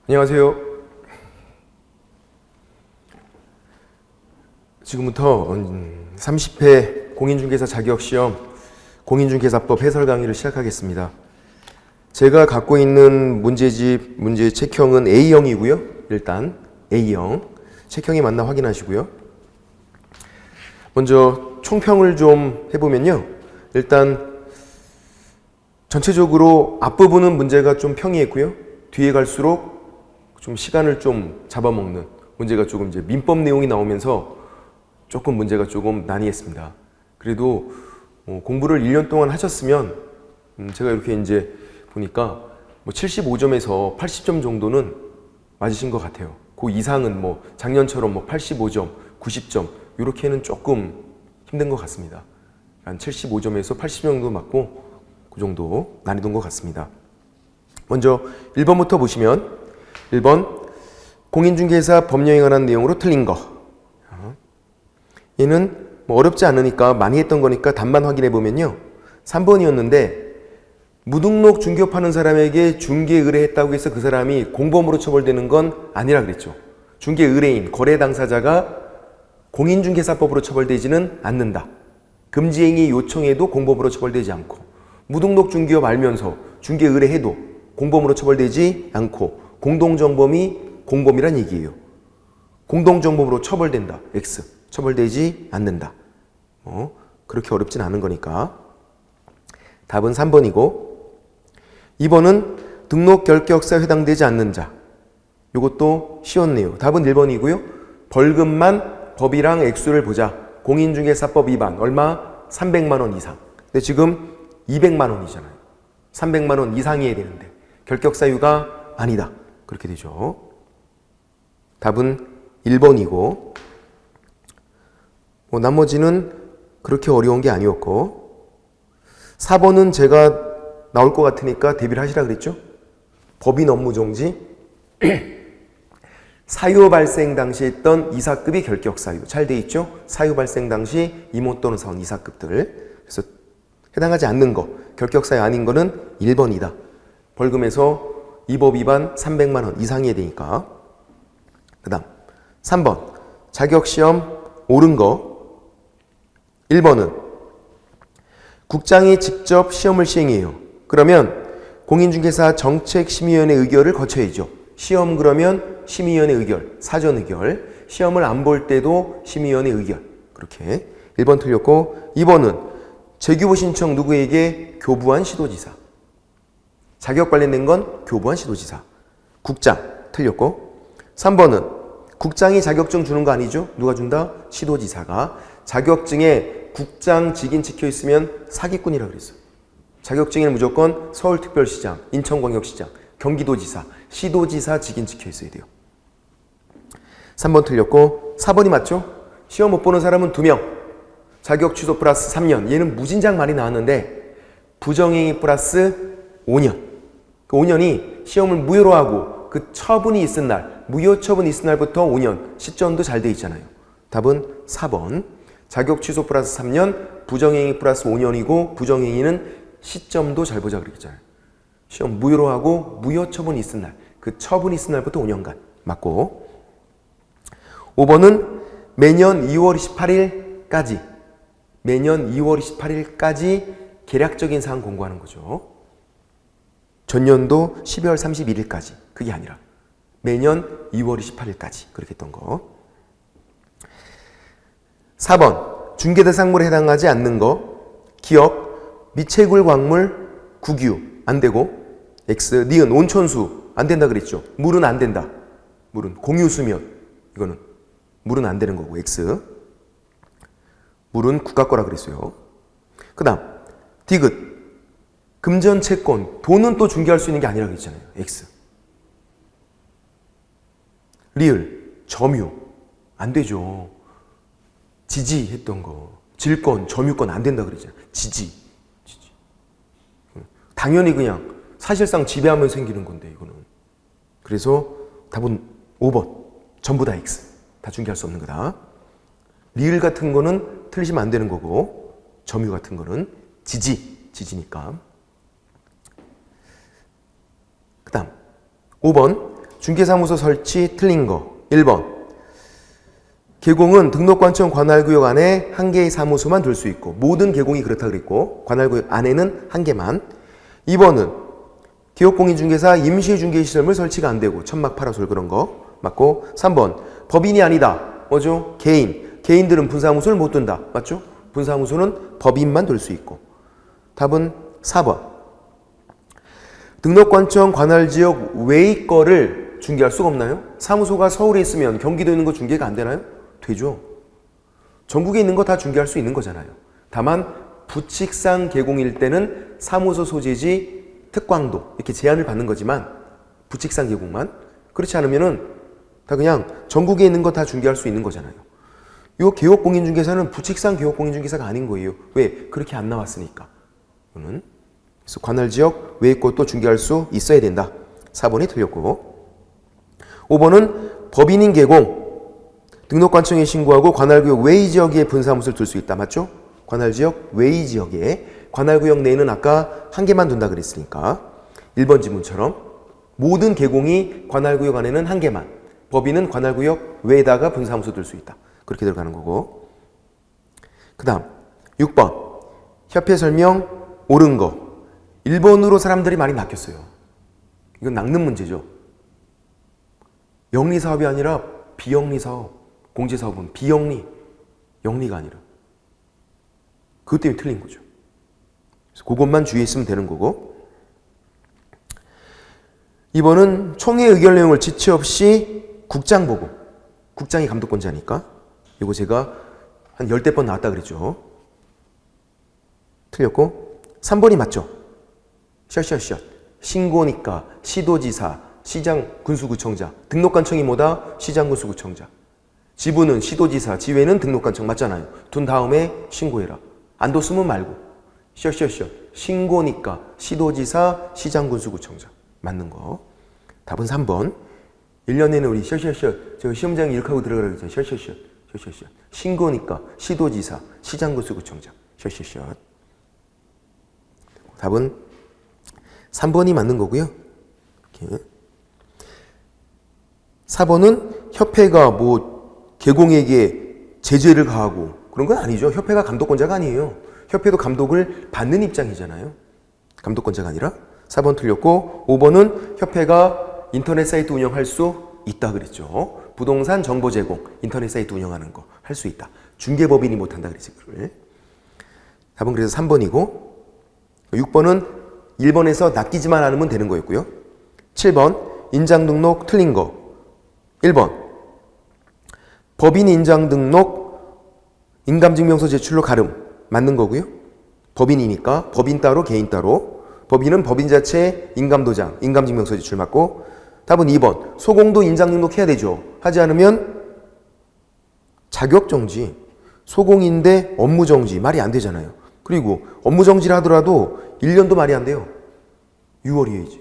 안녕하세요. 지금부터 30회 공인중개사 자격시험 공인중개사법 해설 강의를 시작하겠습니다. 제가 갖고 있는 문제집, 문제 책형은 A형이고요. 일단 A형 책형이 맞나 확인하시고요. 먼저 총평을 좀 해보면요. 일단 전체적으로 앞부분은 문제가 좀 평이했고요. 뒤에 갈수록 좀 시간을 좀 잡아먹는 문제가 조금 이제 민법 내용이 나오면서 조금 문제가 조금 난이했습니다. 그래도 공부를 1년 동안 하셨으면 제가 이렇게 이제 보니까 75점에서 80점 정도는 맞으신 것 같아요. 그 이상은 작년처럼 85점, 90점 이렇게는 조금 힘든 것 같습니다. 한 75점에서 80점 정도 맞고 그 정도 난이도인 것 같습니다. 먼저 1번부터 보시면 1번 공인중개사 법령에 관한 내용으로 틀린 거. 얘는 어렵지 않으니까 많이 했던 거니까 답만 확인해 보면요. 3번이었는데 무등록 중개업하는 사람에게 중개 의뢰했다고 해서 그 사람이 공범으로 처벌되는 건 아니라 그랬죠. 중개 의뢰인, 거래 당사자가 공인중개사법으로 처벌되지는 않는다. 금지행위 요청해도 공범으로 처벌되지 않고 무등록 중개업 알면서 중개 의뢰해도 공범으로 처벌되지 않고 공동정범이 공범이란 얘기예요. 공동정범으로 처벌된다. X. 처벌되지 않는다. 그렇게 어렵진 않은 거니까. 답은 3번이고 2번은 등록 결격사에 해당되지 않는 자. 이것도 쉬웠네요. 답은 1번이고요. 벌금만 법이랑 액수를 보자. 공인중개사법 위반 얼마? 300만 원 이상. 근데 지금 200만 원이잖아요. 300만 원 이상이어야 되는데 결격사유가 아니다. 그렇게 되죠. 답은 1번이고 나머지는 그렇게 어려운 게 아니었고 4번은 제가 나올 것 같으니까 대비를 하시라 그랬죠. 법인 업무 정지 사유 발생 당시 했던 이사급이 결격사유 잘 돼 있죠. 사유 발생 당시 임원 또는 사원 이사급들. 그래서 해당하지 않는 거 결격사유 아닌 거는 1번이다. 벌금에서 이 법 위반 300만 원 이상이어야 되니까. 그 다음 3번 자격시험 옳은 거 1번은 국장이 직접 시험을 시행해요. 그러면 공인중개사 정책심의위원회 의결을 거쳐야죠. 시험 그러면 심의위원회 의결, 사전 의결, 시험을 안 볼 때도 심의위원회 의결. 그렇게 1번 틀렸고 2번은 재규부 신청 누구에게? 교부한 시도지사. 자격 관련된 건 교부한 시도지사. 국장 틀렸고 3번은 국장이 자격증 주는 거 아니죠? 누가 준다? 시도지사가. 자격증에 국장 직인 찍혀 있으면 사기꾼이라고 그랬어요. 자격증에는 무조건 서울특별시장, 인천광역시장, 경기도지사, 시도지사 직인 찍혀 있어야 돼요. 3번 틀렸고 4번이 맞죠? 시험 못 보는 사람은 2명. 자격 취소 플러스 3년. 얘는 무진장 많이 나왔는데 부정행위 플러스 5년. 그 5년이 시험을 무효로 하고 그 처분이 있은 날, 무효 처분이 있은 날부터 5년. 시점도 잘 돼 있잖아요. 답은 4번. 자격 취소 플러스 3년, 부정행위 플러스 5년이고 부정행위는 시점도 잘 보자 그랬잖아요. 시험 무효로 하고 무효 처분이 있은 날, 그 처분이 있은 날부터 5년간 맞고 5번은 매년 2월 28일까지 매년 2월 28일까지 계략적인 사항 공고하는 거죠. 전년도 12월 31일까지 그게 아니라 매년 2월 28일까지 그렇게 했던 거. 4번 중개대상물에 해당하지 않는 거 기억 미채굴 광물 국유 안 되고 X 니은 온천수 안 된다 그랬죠. 물은 안 된다. 물은 공유수면 이거는 물은 안 되는 거고 X 물은 국가 거라 그랬어요. 그 다음 디귿 금전 채권 돈은 또 중개할 수 있는 게 아니라 그랬잖아요. X 리을 점유 안 되죠. 지지 했던 거 질권 점유권 안 된다 그랬잖아요. 지지 당연히 그냥 사실상 지배하면 생기는 건데 이거는. 그래서 답은 5번 전부 다 X 다 중개할 수 없는 거다. 리을 같은 거는 틀리시면 안 되는 거고 점유 같은 거는 지지니까. 그 다음 5번 중개사무소 설치 틀린 거. 1번. 계공은 등록관청 관할구역 안에 한 개의 사무소만 둘 수 있고 모든 계공이 그렇다 그랬고 관할구역 안에는 한 개만. 2번은 기업공인중개사 임시중개시설물 설치가 안 되고 천막 파라솔 그런 거 맞고. 3번 법인이 아니다. 뭐죠? 개인. 개인들은 분사무소를 못 둔다. 맞죠? 분사무소는 법인만 둘 수 있고. 답은 4번. 등록관청 관할지역 외의 거를 중개할 수가 없나요? 사무소가 서울에 있으면 경기도에 있는 거 중개가 안 되나요? 되죠. 전국에 있는 거 다 중개할 수 있는 거잖아요. 다만 부칙상 계공일 때는 사무소 소재지 특광도 이렇게 제한을 받는 거지만 부칙상 계공만. 그렇지 않으면은 다 그냥 전국에 있는 거 다 중개할 수 있는 거잖아요. 요 개업공인중개사는 부칙상 개업공인중개사가 아닌 거예요. 왜? 그렇게 안 나왔으니까. 이거는 그래서 관할지역 외의 것도 중개할 수 있어야 된다. 4번이 틀렸고. 5번은 법인인 계공 등록관청에 신고하고 관할구역 외의 지역에 분사무소를 둘 수 있다. 맞죠? 관할지역 외의 지역에. 관할구역 내에는 아까 한 개만 둔다 그랬으니까 1번 지문처럼 모든 계공이 관할구역 안에는 한 개만, 법인은 관할구역 외에다가 분사무소 둘 수 있다. 그렇게 들어가는 거고. 그 다음 6번 협회 설명 옳은 거. 1번으로 사람들이 많이 낚였어요. 이건 낚는 문제죠. 영리사업이 아니라 비영리사업. 공제사업은 비영리, 영리가 아니라. 그것 때문에 틀린 거죠. 그래서 그것만 주의했으면 되는 거고. 2번은 총회 의견 내용을 지체 없이 국장 보고. 국장이 감독권자니까. 이거 제가 한 10대 번 나왔다 그랬죠. 틀렸고. 3번이 맞죠. 샷. 신고니까 시도지사, 시장, 군수구청장. 등록관청이 뭐다? 시장, 군수구청장. 지부는 시도지사, 지회는 등록관청 맞잖아요. 둔 다음에 신고해라. 안 뒀으면 말고. 샷. 신고니까 시도지사, 시장, 군수구청장. 맞는 거. 답은 3번. 1년에는 우리 샷. 저 시험장에 이렇게 하고 들어가라고 했잖아요. 샷. 신고니까 시도지사, 시장, 군수구청장. 샷. 답은 3번이 맞는 거고요. 이렇게. 4번은 협회가 뭐 계공에게 제재를 가하고 그런 건 아니죠. 협회가 감독권자가 아니에요. 협회도 감독을 받는 입장이잖아요. 감독권자가 아니라. 4번 틀렸고 5번은 협회가 인터넷 사이트 운영할 수 있다 그랬죠. 부동산 정보 제공, 인터넷 사이트 운영하는 거 할 수 있다. 중개법인이 못한다 그랬지. 그걸. 답은 그래서 3번이고 6번은 1번에서 낚이지만 않으면 되는 거였고요. 7번 인장 등록 틀린 거. 1번 법인 인장 등록 인감증명서 제출로 가름 맞는 거고요. 법인이니까 법인 따로 개인 따로. 법인은 법인 자체 인감도장 인감증명서 제출 맞고. 답은 2번 소공도 인장 등록해야 되죠. 하지 않으면 자격정지. 소공인데 업무정지 말이 안 되잖아요. 그리고 업무정지를 하더라도 1년도 말이 안 돼요. 6월이에요.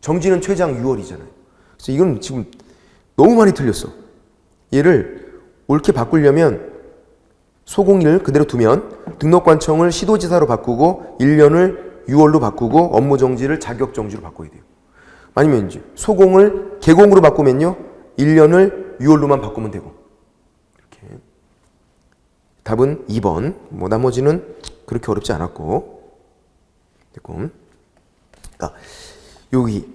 정지는 최장 6월이잖아요. 그래서 이건 지금 너무 많이 틀렸어. 얘를 옳게 바꾸려면 소공인을 그대로 두면 등록관청을 시도지사로 바꾸고 1년을 6월로 바꾸고 업무정지를 자격정지로 바꿔야 돼요. 아니면 이제 소공을 계공으로 바꾸면요 1년을 6월로만 바꾸면 되고. 이렇게. 답은 2번. 뭐 나머지는 그렇게 어렵지 않았고. 됐고. 그러니까 여기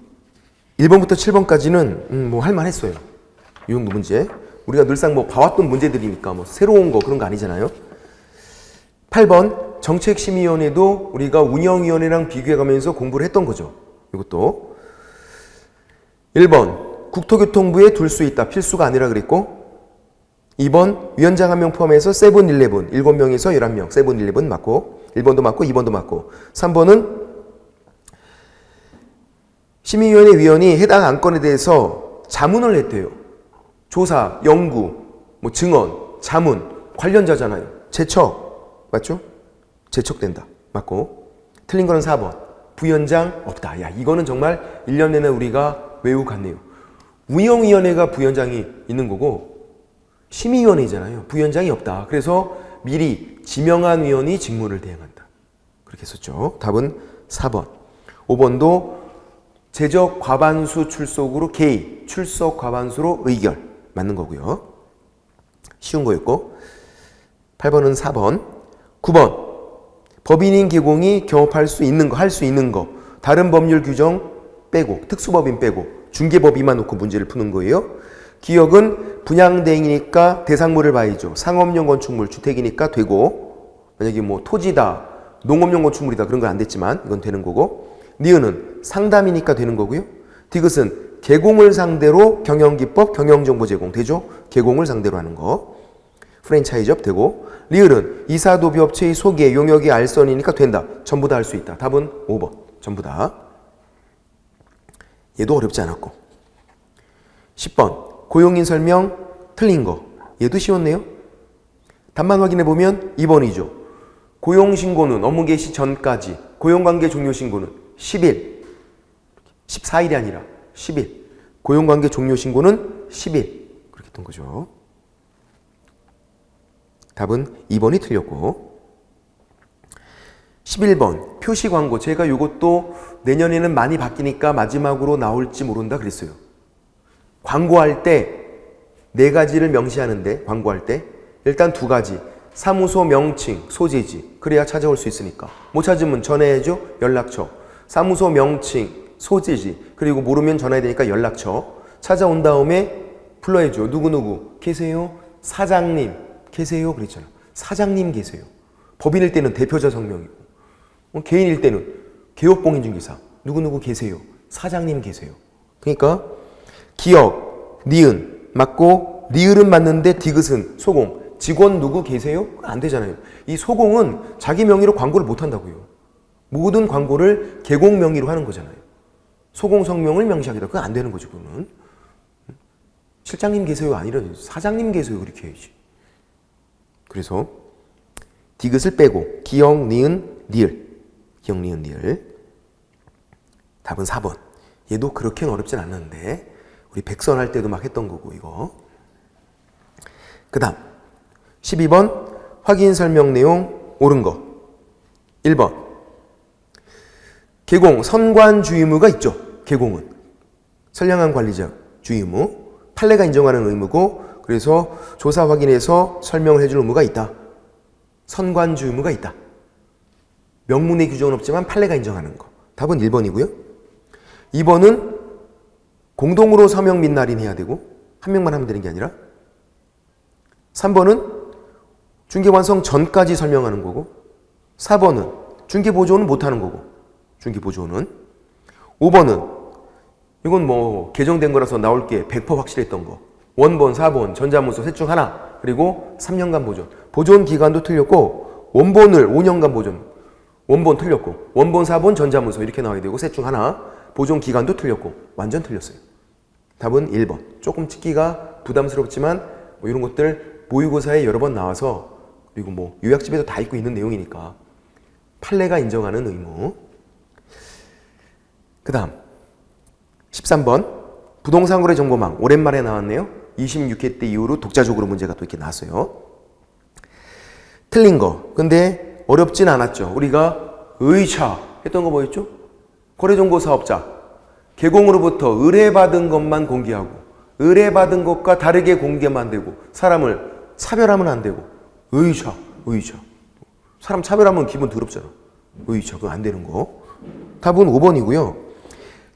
1번부터 7번까지는 뭐 할만했어요. 이 정도 문제. 우리가 늘상 뭐 봐왔던 문제들이니까 뭐 새로운 거 그런 거 아니잖아요. 8번 정책심의위원회도 우리가 운영위원회랑 비교해가면서 공부를 했던 거죠. 이것도. 1번 국토교통부에 둘 수 있다. 필수가 아니라 그랬고. 2번 위원장 1명 포함해서 세븐일레븐 7명에서 11명. 세븐일레븐 맞고. 1번도 맞고 2번도 맞고. 3번은 심의위원회 위원이 해당 안건에 대해서 자문을 했대요. 조사, 연구, 뭐 증언, 자문, 관련자잖아요. 제척, 맞죠? 제척된다. 맞고. 틀린 거는 4번. 부위원장 없다. 야, 이거는 정말 1년 내내 우리가 외우고 갔네요. 운영위원회가 부위원장이 있는 거고 심의위원회잖아요. 부위원장이 없다. 그래서 미리 지명한 위원이 직무를 대행한다. 그렇게 했었죠. 답은 4번. 5번도 제적 과반수 출석으로 개의, 출석 과반수로 의결. 맞는 거고요. 쉬운 거였고. 8번은 4번. 9번. 법인인 개공이 경업할 수 있는 거, 할 수 있는 거. 다른 법률 규정 빼고, 특수법인 빼고, 중개법인만 놓고 문제를 푸는 거예요. 기역은 분양대행이니까 대상물을 봐야죠. 상업용 건축물, 주택이니까 되고, 만약에 뭐 토지다, 농업용 건축물이다 그런 건 안 됐지만 이건 되는 거고, 니은은 상담이니까 되는 거고요. 디귿은 개공을 상대로 경영기법, 경영정보 제공 되죠. 개공을 상대로 하는 거. 프랜차이즈업 되고, 리을은 이사도비업체의 소개, 용역의 알선이니까 된다. 전부 다 할 수 있다. 답은 5번. 전부 다. 얘도 어렵지 않았고. 10번. 고용인 설명 틀린 거. 얘도 쉬웠네요. 답만 확인해 보면 2번이죠. 고용신고는 업무 개시 전까지, 고용관계 종료신고는 10일, 14일이 아니라 10일. 고용관계 종료신고는 10일. 그렇게 했던 거죠. 답은 2번이 틀렸고. 11번 표시광고. 제가 이것도 내년에는 많이 바뀌니까 마지막으로 나올지 모른다 그랬어요. 광고할 때 4가지를 명시하는데, 광고할 때 일단 2가지. 사무소 명칭, 소재지. 그래야 찾아올 수 있으니까. 못 찾으면 전화해야죠. 연락처. 사무소 명칭, 소재지. 그리고 모르면 전화해야 되니까 연락처. 찾아온 다음에 불러야죠. 누구누구 계세요? 사장님 계세요? 그랬잖아. 사장님 계세요. 법인일 때는 대표자 성명이고, 개인일 때는 개업공인중개사 누구누구 계세요? 사장님 계세요. 그러니까 기역, 니은 맞고, 리을은 맞는데 디귿은 소공. 직원 누구 계세요? 안 되잖아요. 이 소공은 자기 명의로 광고를 못 한다고요. 모든 광고를 개공 명의로 하는 거잖아요. 소공 성명을 명시하기다. 그건 안 되는 거죠. 그거는. 실장님 계세요? 아니라 사장님 계세요? 그렇게 해야지. 그래서 디귿을 빼고 기역, 니은, 리을. 기역, 니은, 리을. 답은 4번. 얘도 그렇게는 어렵진 않는데 우리 백선 할 때도 막 했던 거고 이거. 그 다음 12번 확인 설명 내용 옳은 거. 1번 개공 선관 주의무가 있죠. 개공은 선량한 관리자 주의무, 판례가 인정하는 의무고, 그래서 조사 확인해서 설명을 해줄 의무가 있다. 선관 주의무가 있다. 명문의 규정은 없지만 판례가 인정하는 거. 답은 1번이고요. 2번은 공동으로 서명 및 날인해야 되고 한 명만 하면 되는 게 아니라, 3번은 중개 완성 전까지 설명하는 거고, 4번은 중개 보조는 못하는 거고, 중개 보조는. 5번은 이건 뭐 개정된 거라서 나올 게 100% 확실했던 거. 원본, 4번, 전자문서 셋 중 하나, 그리고 3년간 보존. 보존 기간도 틀렸고, 원본을 5년간 보존. 원본 틀렸고, 원본, 4번, 전자문서 이렇게 나와야 되고, 셋 중 하나. 보존 기간도 틀렸고, 완전 틀렸어요. 답은 1번. 조금 찍기가 부담스럽지만 뭐 이런 것들 모의고사에 여러 번 나와서, 그리고 뭐 요약집에도 다 읽고 있는 내용이니까 판례가 인정하는 의무. 그 다음 13번 부동산 거래 정보망. 오랜만에 나왔네요. 26회 때 이후로 독자적으로 문제가 또 이렇게 나왔어요. 틀린 거. 근데 어렵진 않았죠. 우리가 의차 했던 거 뭐였죠? 거래정보 사업자 개공으로부터 의뢰받은 것만 공개하고, 의뢰받은 것과 다르게 공개만 되고, 사람을 차별하면 안 되고. 의차. 사람 차별하면 기분 더럽잖아. 의차. 그거 안 되는 거. 답은 5번이고요.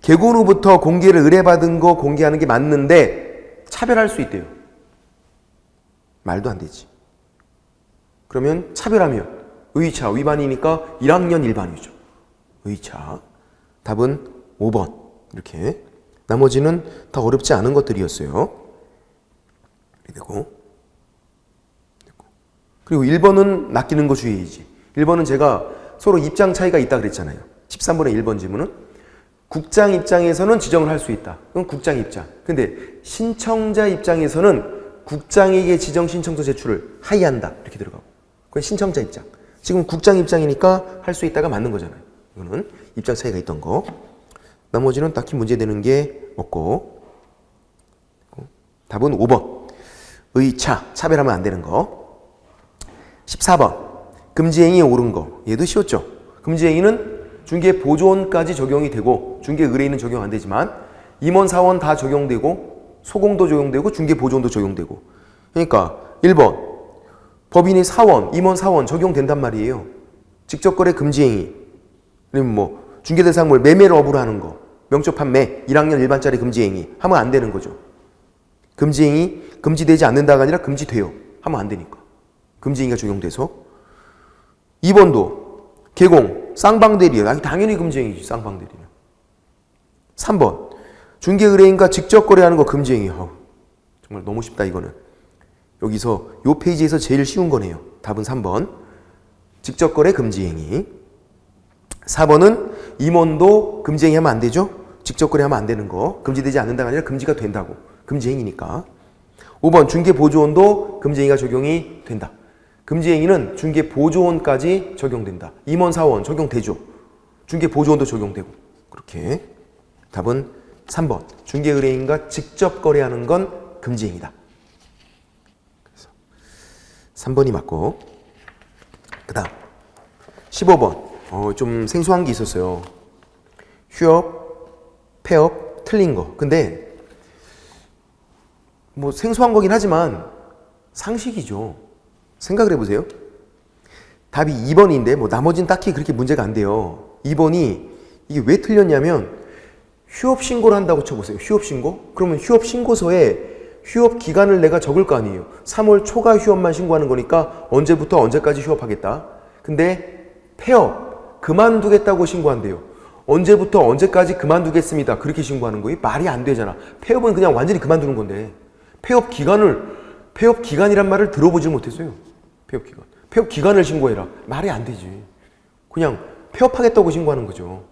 개공으로부터 공개를 의뢰받은 거 공개하는 게 맞는데 차별할 수 있대요. 말도 안 되지. 그러면 차별하면 의차 위반이니까 1학년 일반이죠. 의차. 답은 5번. 이렇게. 나머지는 다 어렵지 않은 것들이었어요. 그리고 1번은 낚이는 거 주의해야지. 1번은 제가 서로 입장 차이가 있다 그랬잖아요. 13번의 1번 질문은 국장 입장에서는 지정을 할 수 있다. 그건 국장 입장. 근데 신청자 입장에서는 국장에게 지정 신청서 제출을 하이한다. 이렇게 들어가고. 그건 신청자 입장. 지금 국장 입장이니까 할 수 있다가 맞는 거잖아요. 이거는 입장 차이가 있던 거. 나머지는 딱히 문제되는 게 없고. 답은 5번. 의차. 차별하면 안 되는 거. 14번. 금지행위 옳은 거. 얘도 쉬웠죠. 금지행위는 중개 보존까지 적용이 되고 중개 의뢰인은 적용 안 되지만 임원 사원 다 적용되고 소공도 적용되고 중개 보존도 적용되고. 그러니까 1번 법인이 사원, 임원 사원 적용된단 말이에요. 직접 거래 금지 행위. 그러면 뭐 중개 대상물 매매를 업으로 하는 거. 명적 판매 1학년 일반짜리 금지 행위 하면 안 되는 거죠. 금지 행위 금지되지 않는다가 아니라 금지돼요. 하면 안 되니까. 금지 행위가 적용돼서. 2번도 개공, 쌍방대리요. 당연히 금지 행위지, 쌍방대리는. 3번 중개 의뢰인과 직접 거래하는 거 금지 행위. 정말 너무 쉽다 이거는. 여기서 요 페이지에서 제일 쉬운 거네요. 답은 3번. 직접 거래 금지 행위. 4번은 임원도 금지 행위 하면 안 되죠? 직접 거래하면 안 되는 거. 금지되지 않는다가 아니라 금지가 된다고. 금지 행위니까. 5번 중개 보조원도 금지 행위가 적용이 된다. 금지 행위는 중개 보조원까지 적용된다. 임원 사원 적용되죠. 중개 보조원도 적용되고. 그렇게. 답은 3번. 중개 의뢰인과 직접 거래하는 건 금지 행위다. 3번이 맞고. 그다음 15번. 좀 생소한 게 있었어요. 휴업, 폐업, 틀린 거. 근데 뭐 생소한 거긴 하지만 상식이죠. 생각을 해보세요. 답이 2번인데 뭐 나머지는 딱히 그렇게 문제가 안 돼요. 2번이 이게 왜 틀렸냐면 휴업 신고를 한다고 쳐보세요. 휴업 신고? 그러면 휴업 신고서에 휴업 기간을 내가 적을 거 아니에요. 3월 초가 휴업만 신고하는 거니까 언제부터 언제까지 휴업하겠다. 근데 폐업, 그만두겠다고 신고한대요. 언제부터 언제까지 그만두겠습니다. 그렇게 신고하는 거예요. 말이 안 되잖아. 폐업은 그냥 완전히 그만두는 건데 폐업 기간이란 말을 들어보질 못했어요. 폐업 기간. 폐업 기간을 신고해라. 말이 안 되지. 그냥 폐업하겠다고 신고하는 거죠.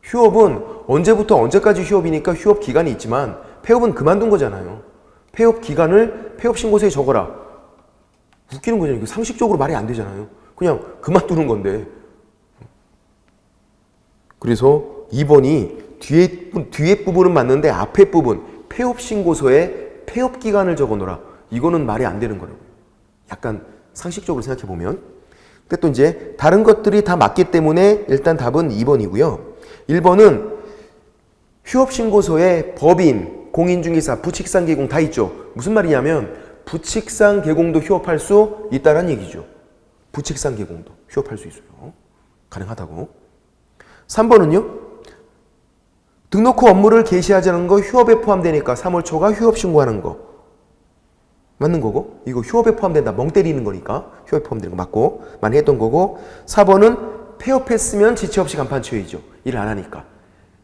휴업은 언제부터 언제까지 휴업이니까 휴업 기간이 있지만 폐업은 그만둔 거잖아요. 폐업 기간을 폐업 신고서에 적어라. 웃기는 거잖아요. 상식적으로 말이 안 되잖아요. 그냥 그만두는 건데. 그래서 2번이 뒤에 부분은 맞는데 앞에 부분 폐업 신고서에 폐업 기간을 적어 놓으라. 이거는 말이 안 되는 거라고요. 약간 상식적으로 생각해 보면. 근데 또 이제 다른 것들이 다 맞기 때문에 일단 답은 2번이고요. 1번은 휴업 신고서에 법인, 공인중개사, 부칙상 개공 다 있죠. 무슨 말이냐면 부칙상 개공도 휴업할 수 있다는 얘기죠. 부칙상 개공도 휴업할 수 있어요. 가능하다고. 3번은요. 등록 후 업무를 개시하자는 거 휴업에 포함되니까 3월 초가 휴업 신고하는 거 맞는 거고, 이거 휴업에 포함된다. 멍 때리는 거니까 휴업에 포함되는 거 맞고 많이 했던 거고. 4번은 폐업했으면 지체 없이 간판 처리죠. 일을 안 하니까.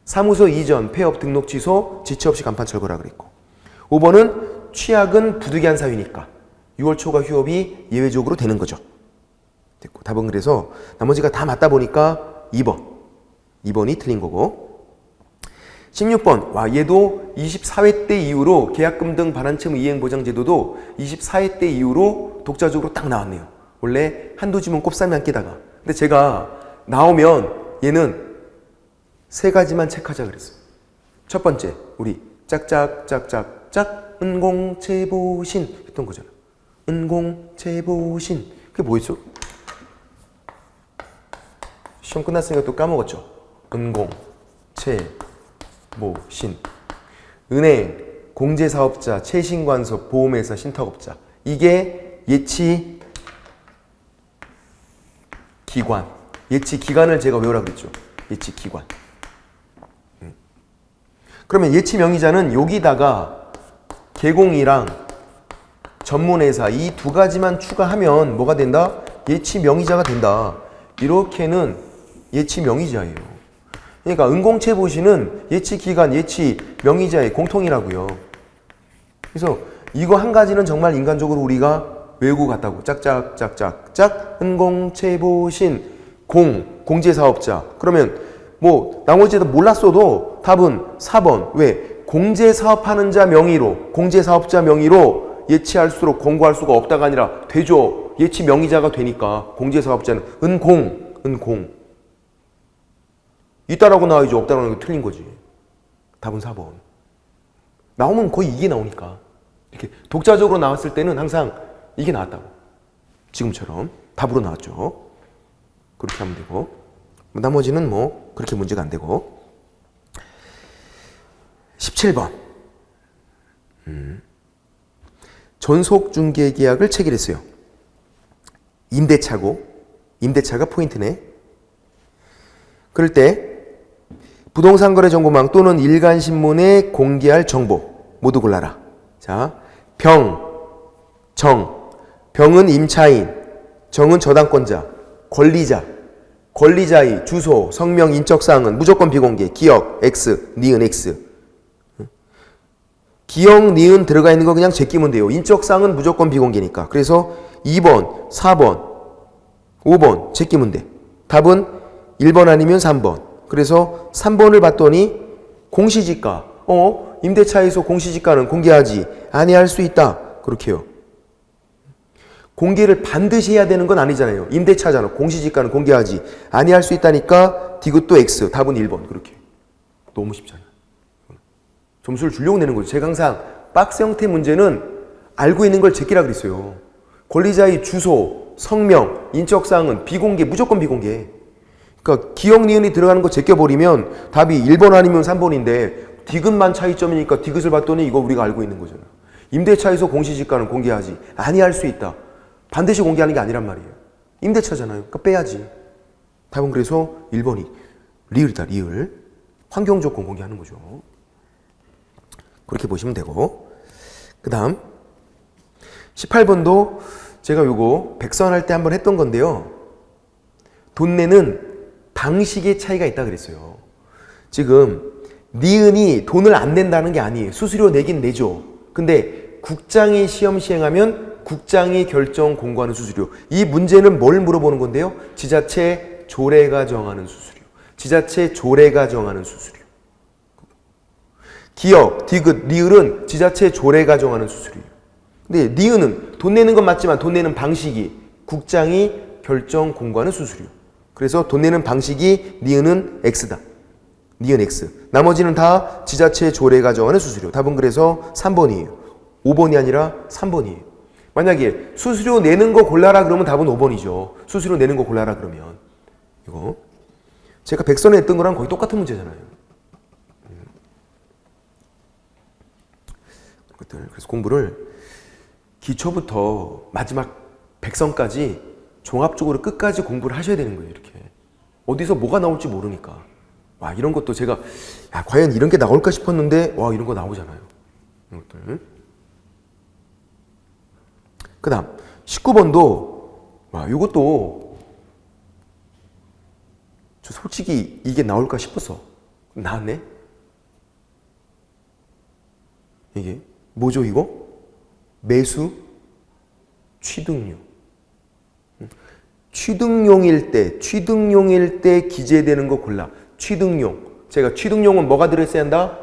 사무소 이전, 폐업, 등록 취소, 지체 없이 간판 철거라 그랬고. 5번은 취약은 부득이한 사유니까 6월 초가 휴업이 예외적으로 되는 거죠. 됐고. 답은 그래서 나머지가 다 맞다 보니까 2번이 틀린 거고. 16번. 와, 얘도 24회 때 이후로 계약금 등 반환채무 이행보장제도도 24회 때 이후로 독자적으로 딱 나왔네요. 원래 한두 지문 꼽사면 안 끼다가. 근데 제가 나오면 얘는 세 가지만 체크하자 그랬어요. 첫 번째, 우리 짝짝짝짝짝 은공채보신 했던 거잖아. 은공채보신. 그게 뭐였어? 시험 끝났으니까 또 까먹었죠. 은공채보신. 은행, 공제사업자, 채신관소, 보험회사, 신탁업자. 이게 예치 기관. 예치 기관을 제가 외우라 그랬죠. 예치 기관. 그러면 예치 명의자는 여기다가 개공이랑 전문회사 이 두 가지만 추가하면 뭐가 된다? 예치 명의자가 된다. 이렇게는 예치 명의자예요. 그러니까 은공채보시는 예치 기간, 예치 명의자의 공통이라고요. 그래서 이거 한 가지는 정말 인간적으로 우리가 외우고 갔다고. 짝짝짝짝짝 은공채보신 공제사업자. 그러면 뭐 나머지도 몰랐어도 답은 4번. 왜? 공제사업하는 자 명의로, 공제사업자 명의로 예치할수록 공고할 수가 없다가 아니라 되죠. 예치 명의자가 되니까 공제사업자는 은공. 있다라고 나와야죠. 없다라고 나오는 게 틀린 거지. 답은 4번. 나오면 거의 이게 나오니까. 이렇게 독자적으로 나왔을 때는 항상 이게 나왔다고. 지금처럼 답으로 나왔죠. 그렇게 하면 되고. 나머지는 뭐 그렇게 문제가 안 되고. 17번. 존속중개계약을 체결했어요. 임대차고, 임대차가 포인트네. 그럴 때 부동산거래정보망 또는 일간신문에 공개할 정보 모두 골라라. 자, 병, 정. 병은 임차인, 정은 저당권자, 권리자, 권리자의 주소, 성명, 인적사항은 무조건 비공개, 기억, X, 니은 X. 기억, 니은 들어가 있는 거 그냥 제끼면 돼요. 인적사항은 무조건 비공개니까. 그래서 2번, 4번, 5번 제끼면 돼. 답은 1번 아니면 3번. 그래서 3번을 봤더니 공시지가, 임대차에서 공시지가는 공개하지 아니할 수 있다. 그렇게요. 공개를 반드시 해야 되는 건 아니잖아요. 임대차잖아. 공시지가는 공개하지 아니할 수 있다니까 디귿도 X. 답은 1번. 그렇게. 너무 쉽잖아요. 점수를 주려고 내는 거죠. 제가 항상 박스 형태 문제는 알고 있는 걸 제끼라 그랬어요. 권리자의 주소, 성명, 인적사항은 비공개, 무조건 비공개. 그러니까 기억, 니은이 들어가는 거 제껴버리면 답이 1번 아니면 3번인데 디귿만 차이점이니까 디귿을 봤더니 이거 우리가 알고 있는 거잖아. 임대차에서 공시지가는 공개하지 아니할 수 있다. 반드시 공개하는 게 아니란 말이에요. 임대차잖아요. 그러니까 빼야지. 답은 그래서 1번이 리을이다. 리을. 환경조건 공개하는 거죠. 그렇게 보시면 되고. 그 다음 18번도 제가 요거 백선할 때 한번 했던 건데요. 돈 내는 방식의 차이가 있다 그랬어요. 지금 니은이 돈을 안 낸다는 게 아니에요. 수수료 내긴 내죠. 근데 국장이 시험 시행하면 국장이 결정 공고하는 수수료. 이 문제는 뭘 물어보는 건데요? 지자체 조례가 정하는 수수료. 지자체 조례가 정하는 수수료. 기억, 디귿, 리을은 지자체 조례가 정하는 수수료예요. 근데 니은은 돈 내는 건 맞지만 돈 내는 방식이 국장이 결정 공고하는 수수료. 그래서 돈 내는 방식이 니은은 X다. 니은 X. 나머지는 다 지자체 조례가 정하는 수수료. 답은 그래서 3번이에요. 5번이 아니라 3번이에요. 만약에 수수료 내는 거 골라라 그러면 답은 5번이죠. 수수료 내는 거 골라라 그러면. 이거. 제가 백선에 했던 거랑 거의 똑같은 문제잖아요. 그래서 공부를 기초부터 마지막 백선까지 종합적으로 끝까지 공부를 하셔야 되는 거예요. 이렇게 어디서 뭐가 나올지 모르니까. 와, 이런 것도 제가 과연 이런 게 나올까 싶었는데 와, 이런 거 나오잖아요. 이런 것들. 그 다음 19번도 와, 이것도 저 솔직히 이게 나올까 싶었어. 나왔네. 이게 뭐죠 이거? 매수 취등료. 취등용일 때 기재되는 거 골라. 취등용. 제가 취등용은 뭐가 들어있어야 한다?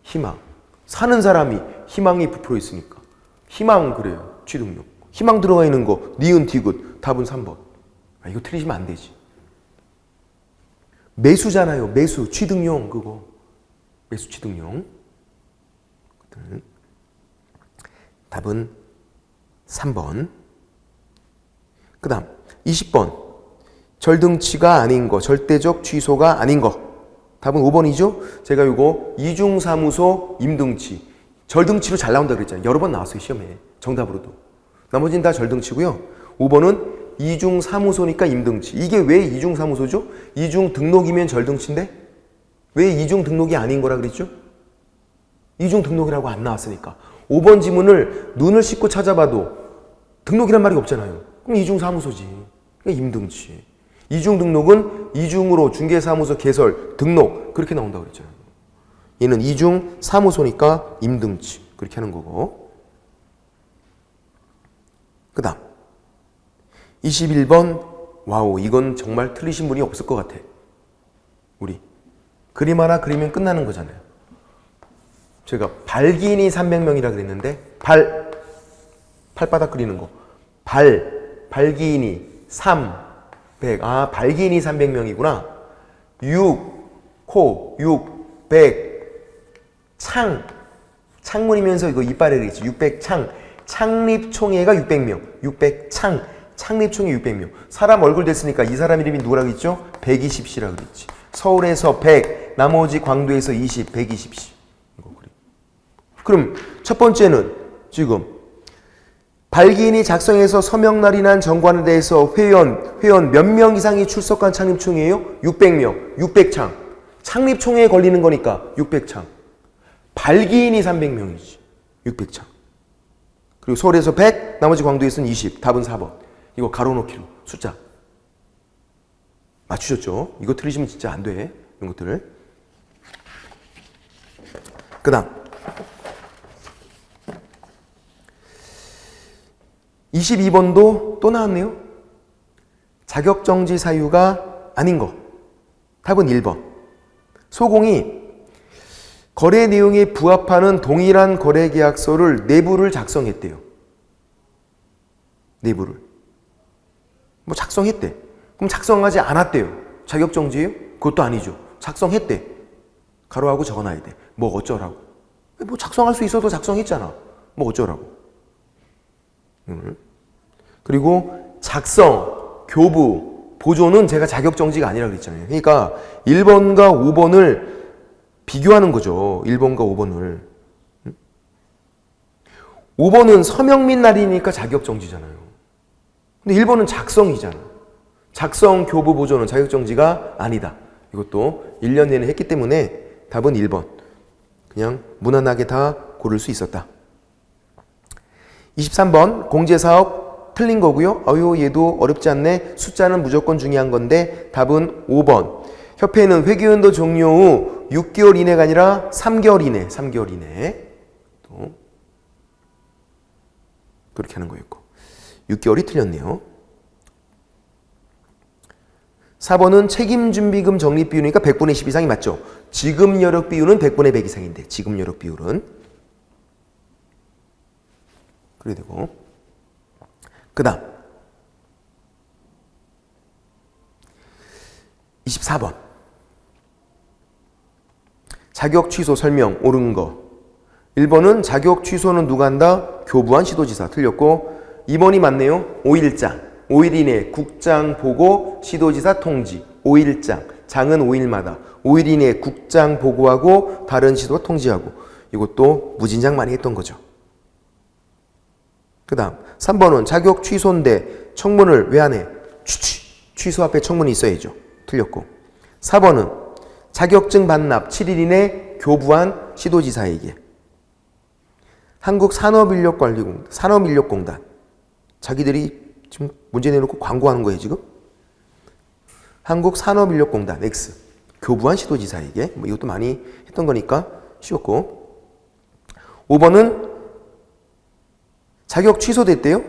희망. 사는 사람이 희망이 부풀어 있으니까. 희망 그래요. 취등용. 희망 들어가 있는 거 니은 디귿. 답은 3번. 이거 틀리시면 안 되지. 매수잖아요. 매수. 취등용 그거. 매수 취등용. 답은 3번. 그 다음 20번 절등치가 아닌 거, 절대적 취소가 아닌 거. 답은 5번이죠. 제가 이거 이중사무소 임등치 절등치로 잘 나온다 그랬잖아요. 여러 번 나왔어요 시험에. 정답으로도. 나머지는 다 절등치고요. 5번은 이중사무소니까 임등치. 이게 왜 이중사무소죠? 이중등록이면 절등치인데 왜 이중등록이 아닌 거라 그랬죠? 이중등록이라고 안 나왔으니까. 5번 지문을 눈을 씻고 찾아봐도 등록이란 말이 없잖아요. 그럼 이중사무소지. 그러니까 임등치. 이중등록은 이중으로 중개사무소 개설, 등록 그렇게 나온다고 그랬잖아요. 얘는 이중사무소니까 임등치. 그렇게 하는 거고. 그 다음 21번 와우, 이건 정말 틀리신 분이 없을 것 같아. 우리 그림 하나 그리면 끝나는 거잖아요. 제가 발기인이 300명이라 그랬는데 팔바닥 그리는 거. 발기인이 300. 아, 발기인이 300명이구나. 6, 100. 창문이면서 이거 이빨에 그랬지. 600창. 창립총회가 600명. 600창. 창립총회 600명. 사람 얼굴 됐으니까 이 사람 이름이 누구라고 했죠? 120씨라고 그랬지. 서울에서 100, 나머지 광도에서 20, 120씨. 그럼 첫 번째는 지금 발기인이 작성해서 서명날이 난 정관에 대해서 회원 몇 명 이상이 출석한 창립총회예요? 600명, 600창. 창립총회에 걸리는 거니까 600창. 발기인이 300명이지. 600창. 그리고 서울에서 100, 나머지 광도에서는 20. 답은 4번. 이거 가로놓기로 숫자. 맞추셨죠? 이거 틀리시면 진짜 안 돼. 이런 것들을. 그 다음 22번도 또 나왔네요. 자격정지 사유가 아닌 거. 답은 1번. 소공이 거래 내용에 부합하는 동일한 거래계약서를 내부를 작성했대요. 내부를. 뭐 작성했대. 그럼 작성하지 않았대요. 자격정지예요? 그것도 아니죠. 작성했대. 가로하고 적어놔야 돼. 뭐 어쩌라고. 뭐 작성할 수 있어도 작성했잖아. 뭐 어쩌라고. 그리고 작성, 교부, 보존은 제가 자격정지가 아니라고 그랬잖아요. 그러니까 1번과 5번을 비교하는 거죠. 1번과 5번을. 5번은 서명 및 날이니까 자격정지잖아요. 근데 1번은 작성이잖아. 작성, 교부, 보존은 자격정지가 아니다. 이것도 1년 내내 했기 때문에 답은 1번. 그냥 무난하게 다 고를 수 있었다. 23번 공제사업 틀린 거고요. 얘도 어렵지 않네. 숫자는 무조건 중요한 건데 답은 5번. 협회는 회계연도 종료 후 6개월 이내가 아니라 3개월 이내. 3개월 이내. 또 그렇게 하는 거였고. 6개월이 틀렸네요. 4번은 책임준비금 적립비율이니까 100분의 10 이상이 맞죠. 지급 여력 비율은 100분의 100 이상인데 지급 여력 비율은 그래 되고. 그 다음 24번 자격 취소 설명 옳은 거. 1번은 자격 취소는 누가 한다? 교부한 시도지사 틀렸고 2번이 맞네요. 5일장 5일 이내 국장 보고 시도지사 통지 5일장 장은 5일마다 5일 이내 국장 보고하고 다른 시도 통지하고 이것도 무진장 많이 했던 거죠. 그 다음 3번은 자격 취소인데 청문을 왜 안 해? 취소 앞에 청문이 있어야죠. 틀렸고 4번은 자격증 반납 7일 이내 교부한 시도지사에게. 산업인력공단 자기들이 지금 문제 내놓고 광고하는 거예요 지금. 한국산업인력공단 X 교부한 시도지사에게. 뭐 이것도 많이 했던 거니까 쉬웠고. 5번은 자격 취소됐대요.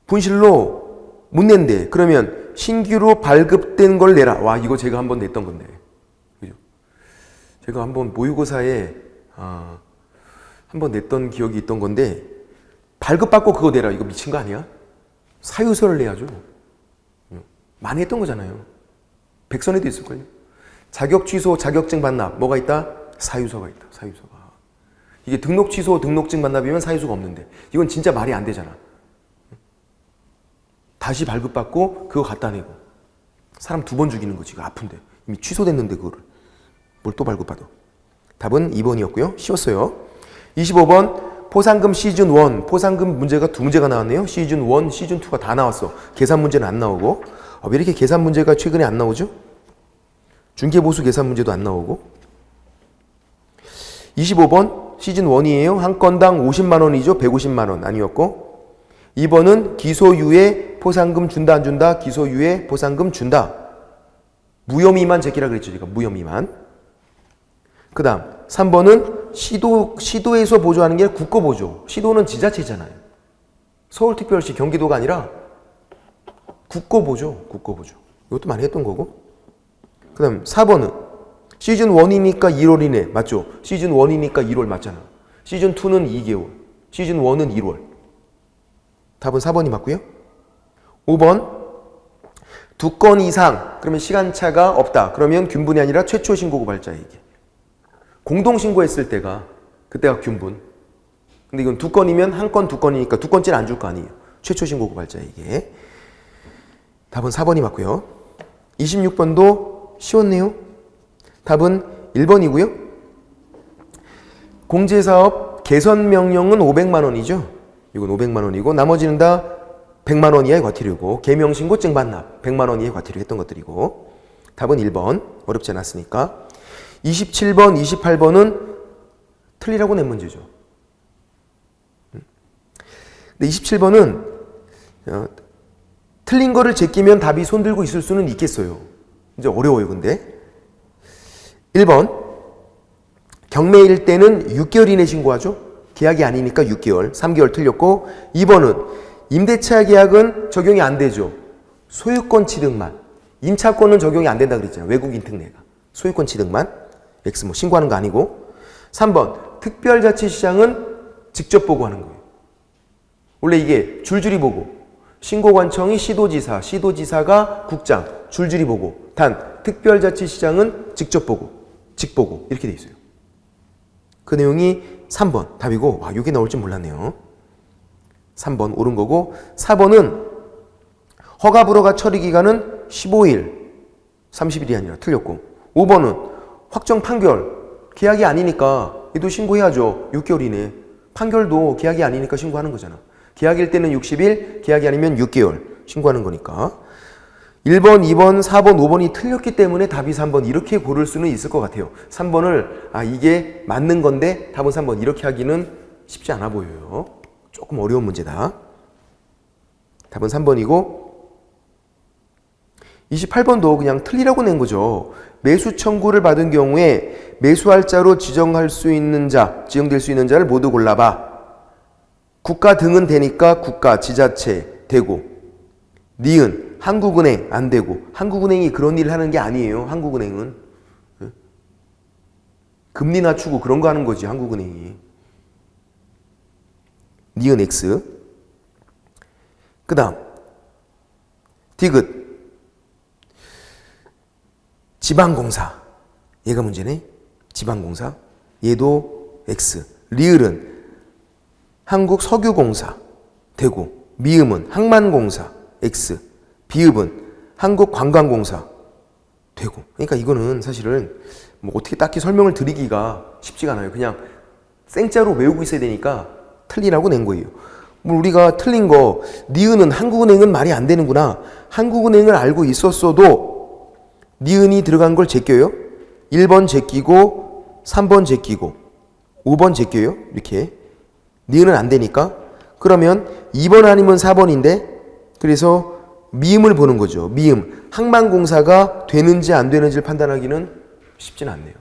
분실로 못 낸대. 그러면 신규로 발급된 걸 내라. 와 이거 제가 한번 냈던 건데. 그죠? 제가 한번 모의고사에 한번 냈던 기억이 있던 건데 발급받고 그거 내라. 이거 미친 거 아니야? 사유서를 내야죠. 많이 했던 거잖아요. 백선에도 있을걸요. 자격 취소, 자격증 반납 뭐가 있다? 사유서가 있다. 사유서가. 이게 등록 취소, 등록증 반납이면 사유서가 없는데 이건 진짜 말이 안 되잖아. 다시 발급받고 그거 갖다 내고 사람 2번 죽이는 거지. 이거 아픈데 이미 취소됐는데 그거를 뭘 또 발급받아. 답은 2번이었고요. 쉬웠어요. 25번 포상금 시즌1 포상금 문제가 2문제가 나왔네요. 시즌1, 시즌2가 다 나왔어. 계산 문제는 안 나오고. 왜 이렇게 계산 문제가 최근에 안 나오죠? 중개보수 계산 문제도 안 나오고. 25번 시즌1이에요. 한 건당 50만 원이죠. 150만 원 아니었고. 2번은 기소유예 포상금 준다 안 준다? 기소유예 포상금 준다. 무혐의만 제기라 그랬죠. 제가 무혐의만. 그 다음 3번은 시도에서 보조하는 게 아니라 국고보조. 시도는 지자체잖아요. 서울특별시 경기도가 아니라 국고보조. 국고보조. 이것도 많이 했던 거고. 그 다음 4번은 시즌1이니까 1월 이내 맞죠? 시즌1이니까 1월 맞잖아. 시즌2는 2개월. 시즌1은 1월. 답은 4번이 맞고요. 5번 2건 이상 그러면 시간차가 없다. 그러면 균분이 아니라 최초 신고 고발자에게. 공동신고했을 때가 그때가 균분. 근데 이건 2건이면 한 건 2건이니까 2건째는 안 줄 거 아니에요. 최초 신고 고발자 이게. 답은 4번이 맞고요. 26번도 쉬웠네요. 답은 1번이고요. 공제사업 개선 명령은 500만 원이죠. 이건 500만 원이고 나머지는 다 100만 원 이하의 과태료고 개명신고증 반납 100만 원 이하의 과태료 했던 것들이고 답은 1번. 어렵지 않았으니까. 27번, 28번은 틀리라고 낸 문제죠. 근데 27번은 틀린 거를 제끼면 답이 손들고 있을 수는 있겠어요. 이제 어려워요, 근데. 1번. 경매일 때는 6개월 이내 신고하죠. 계약이 아니니까 6개월. 3개월 틀렸고 2번은 임대차 계약은 적용이 안 되죠. 소유권 취득만. 임차권은 적용이 안 된다 그랬잖아요. 외국인 특례가. 소유권 취득만. X 뭐 신고하는 거 아니고. 3번. 특별자치시장은 직접 보고하는 거예요. 원래 이게 줄줄이 보고. 신고관청이 시도지사, 시도지사가 국장, 줄줄이 보고. 단 특별자치시장은 직접 보고, 직보고 이렇게 돼 있어요. 그 내용이 3번 답이고 와 이게 나올 줄 몰랐네요. 3번 옳은 거고 4번은 허가 불허가 처리 기간은 15일 30일이 아니라 틀렸고 5번은 확정 판결 계약이 아니니까 얘도 신고해야죠. 6개월 이내 판결도 계약이 아니니까 신고하는 거잖아. 계약일 때는 60일 계약이 아니면 6개월 신고하는 거니까 1번, 2번, 4번, 5번이 틀렸기 때문에 답이 3번 이렇게 고를 수는 있을 것 같아요. 3번을 이게 맞는 건데 답은 3번 이렇게 하기는 쉽지 않아 보여요. 조금 어려운 문제다. 답은 3번이고 28번도 그냥 틀리라고 낸 거죠. 매수 청구를 받은 경우에 매수할자로 지정될 수 있는 자를 모두 골라봐. 국가 등은 되니까 국가, 지자체 되고 니은 한국은행 안 되고 한국은행이 그런 일을 하는 게 아니에요. 한국은행은 금리 낮추고 그런 거 하는 거지. 한국은행이. 니은 X. 그 다음 디귿 지방공사. 얘가 문제네. 지방공사. 얘도 X. 리을은 한국석유공사 되고 미음은 항만공사 X. 비읍은 한국관광공사 되고. 그러니까 이거는 사실은 뭐 어떻게 딱히 설명을 드리기가 쉽지가 않아요. 그냥 생짜로 외우고 있어야 되니까 틀리라고 낸 거예요. 뭐 우리가 틀린 거 니은은 한국은행은 말이 안 되는구나. 한국은행을 알고 있었어도 니은이 들어간 걸 제껴요. 1번 제끼고 3번 제끼고 5번 제껴요. 이렇게 니은은 안 되니까. 그러면 2번 아니면 4번인데 그래서 미음을 보는 거죠. 미음. 항만공사가 되는지 안 되는지를 판단하기는 쉽진 않네요.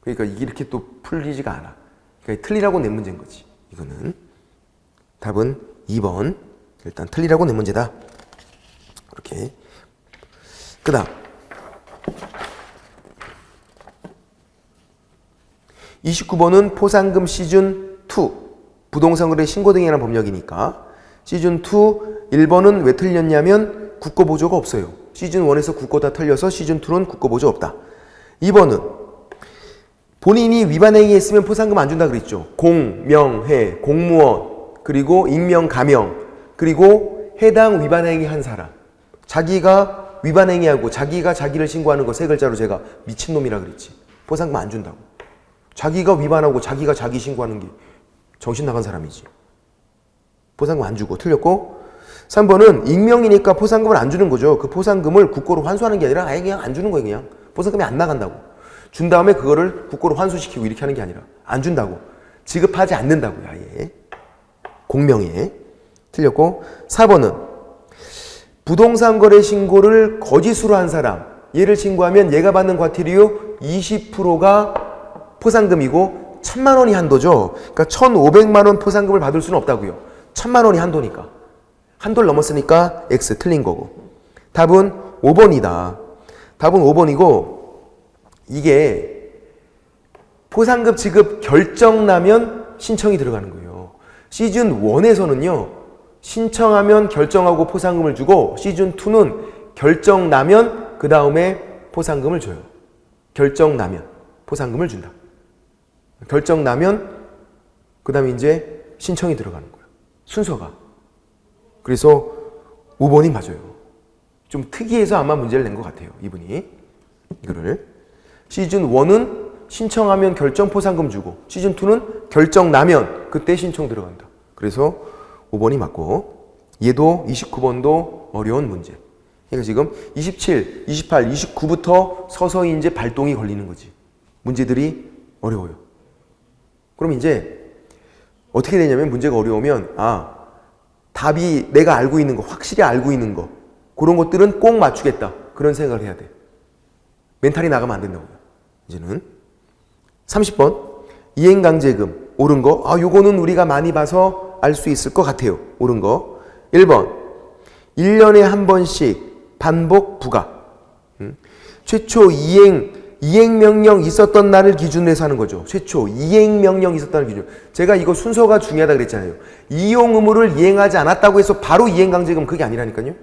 그러니까 이게 이렇게 또 풀리지가 않아. 그러니까 틀리라고 낸 문제인 거지. 이거는. 답은 2번. 일단 틀리라고 낸 문제다. 이렇게. 그 다음. 29번은 포상금 시즌2. 부동산 거래 신고 등에 관한 법령이니까. 시즌2 1번은 왜 틀렸냐면 국고보조가 없어요. 시즌1에서 국고 다 틀려서 시즌2는 국고보조 없다. 2번은 본인이 위반 행위 했으면 포상금 안 준다 그랬죠. 공, 명, 해, 공무원, 그리고 익명, 가명, 그리고 해당 위반 행위 한 사람. 자기가 위반 행위하고 자기가 자기를 신고하는 거 세 글자로 제가 미친놈이라 그랬지. 포상금 안 준다고. 자기가 위반하고 자기가 자기 신고하는 게 정신 나간 사람이지. 포상금 안 주고 틀렸고 3번은 익명이니까 포상금을 안 주는 거죠. 그 포상금을 국고로 환수하는 게 아니라 아예 그냥 안 주는 거예요. 그냥 포상금이 안 나간다고. 준 다음에 그거를 국고로 환수시키고 이렇게 하는 게 아니라 안 준다고. 지급하지 않는다고요. 아예. 공명에. 틀렸고 4번은 부동산 거래 신고를 거짓으로 한 사람. 얘를 신고하면 얘가 받는 과태료 20%가 포상금이고 1,000만 원이 한도죠. 그러니까 1,500만 원 포상금을 받을 수는 없다고요. 1,000만 원이 한도니까. 한도를 넘었으니까 X 틀린 거고. 답은 5번이다. 답은 5번이고 이게 포상금 지급 결정 나면 신청이 들어가는 거예요. 시즌 1에서는요. 신청하면 결정하고 포상금을 주고 시즌 2는 결정 나면 그 다음에 포상금을 줘요. 결정 나면 포상금을 준다. 결정 나면 그 다음에 이제 신청이 들어가는 거예요. 순서가. 그래서 5번이 맞아요. 좀 특이해서 아마 문제를 낸 것 같아요. 이분이. 이거를. 시즌 1은 신청하면 결정 포상금 주고 시즌 2는 결정 나면 그때 신청 들어간다. 그래서 5번이 맞고 얘도 29번도 어려운 문제. 그러니까 지금 27, 28, 29부터 서서히 이제 발동이 걸리는 거지. 문제들이 어려워요. 그럼 이제 어떻게 되냐면 문제가 어려우면 답이 내가 알고 있는 거, 확실히 알고 있는 거 그런 것들은 꼭 맞추겠다. 그런 생각을 해야 돼. 멘탈이 나가면 안 된다고요. 이제는 30번 이행강제금 옳은 거. 요거는 우리가 많이 봐서 알 수 있을 것 같아요. 옳은 거. 1번 1년에 한 번씩 반복 부과. 최초 이행명령 있었던 날을 기준으로 해서 하는 거죠. 최초 이행명령 있었던 날 기준. 제가 이거 순서가 중요하다 그랬잖아요. 이용 의무를 이행하지 않았다고 해서 바로 이행강제금 그게 아니라니까요.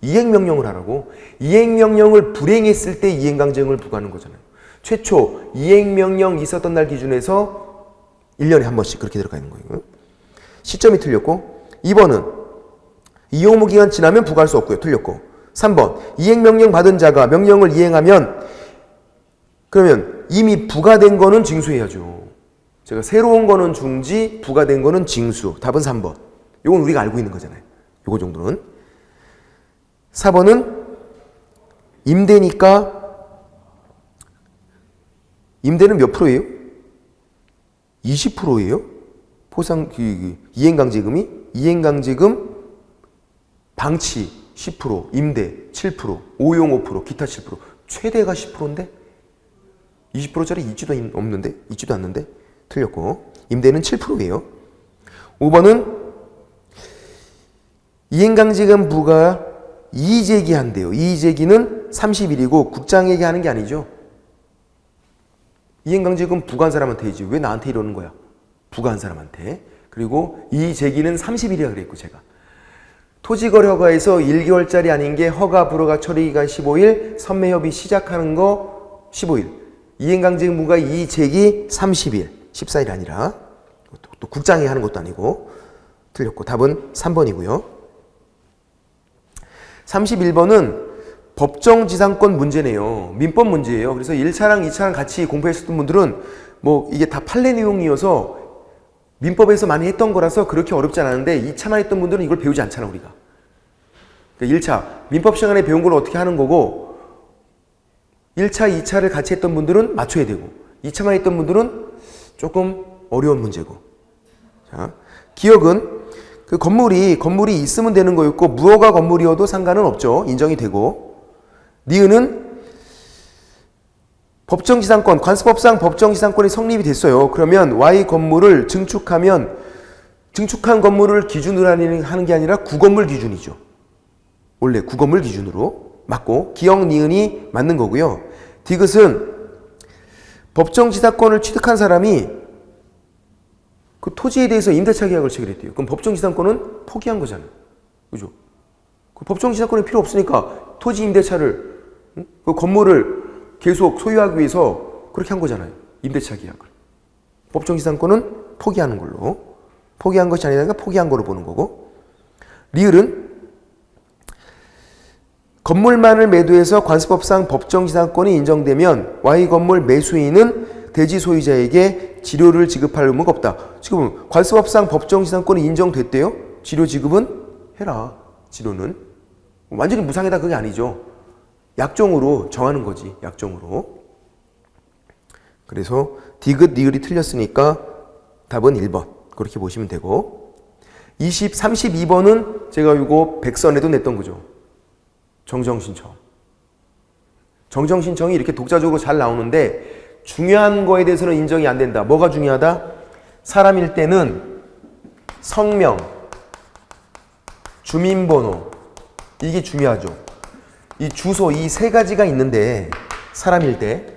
이행명령을 하라고. 이행명령을 불행했을 때 이행강제금을 부과하는 거잖아요. 최초 이행명령 있었던 날 기준에서 1년에 한 번씩 그렇게 들어가 있는 거예요. 시점이 틀렸고 2번은 이용 의무 기간 지나면 부과할 수 없고요. 틀렸고 3번 이행명령 받은 자가 명령을 이행하면 그러면 이미 부과된 거는 징수해야죠. 제가 새로운 거는 중지, 부과된 거는 징수. 답은 3번. 이건 우리가 알고 있는 거잖아요. 요거 정도는. 4번은 임대니까 임대는 몇 프로예요? 20%예요? 이행강제금이? 이행강제금 방치 10%, 임대 7%, 오용 5%, 기타 7%. 최대가 10%인데? 20%짜리 있지도 않는데? 틀렸고. 임대는 7%예요. 5번은 이행강제금 부과 이의제기한대요. 이의제기는 30일이고 국장에게 하는 게 아니죠. 이행강제금 부과한 사람한테 이지. 왜 나한테 이러는 거야? 부과한 사람한테. 그리고 이의제기는 30일이라 그랬고 제가. 토지거래허가에서 1개월짜리 아닌 게 허가 불허가 처리기간 15일, 선매협의 시작하는 거 15일. 이행강제금 부과 이의제기 30일. 14일 아니라. 또 국장이 하는 것도 아니고. 틀렸고 답은 3번이고요. 31번은 법정지상권 문제네요. 민법 문제예요. 그래서 1차랑 2차랑 같이 공부했었던 분들은 이게 다 판례 내용이어서 민법에서 많이 했던 거라서 그렇게 어렵지 않았는데 2차만 했던 분들은 이걸 배우지 않잖아 우리가. 그러니까 1차 민법 시간에 배운 걸 어떻게 하는 거고 1차, 2차를 같이 했던 분들은 맞춰야 되고 2차만 했던 분들은 조금 어려운 문제고. 자, 기억은 그 건물이 있으면 되는 거였고 무허가 건물이어도 상관은 없죠. 인정이 되고. 니은은 법정지상권, 관습법상 법정지상권이 성립이 됐어요. 그러면 Y 건물을 증축하면 증축한 건물을 기준으로 하는 게 아니라 구건물 기준이죠. 원래 구건물 기준으로 맞고 기억 니은이 맞는 거고요. 디귿은 법정지상권을 취득한 사람이 그 토지에 대해서 임대차 계약을 체결했대요. 그럼 법정지상권은 포기한 거잖아요. 그죠? 그 법정지상권이 필요 없으니까 토지 임대차를 그 건물을 계속 소유하기 위해서 그렇게 한 거잖아요. 임대차 계약을. 법정지상권은 포기하는 걸로. 포기한 것이 아니라 포기한 거로 보는 거고. 리을은 건물만을 매도해서 관습법상 법정지상권이 인정되면 Y건물 매수인은 대지 소유자에게 지료를 지급할 의무가 없다. 지금 관습법상 법정지상권이 인정됐대요. 지료 지급은 해라. 지료는. 완전히 무상이다 그게 아니죠. 약정으로 정하는 거지. 약정으로. 그래서 디귿, 니을이 틀렸으니까 답은 1번. 그렇게 보시면 되고 32번은 제가 이거 백선에도 냈던 거죠. 정정신청. 정정신청이 이렇게 독자적으로 잘 나오는데 중요한 거에 대해서는 인정이 안 된다. 뭐가 중요하다? 사람일 때는 성명, 주민번호 이게 중요하죠. 이 주소 이 세 가지가 있는데 사람일 때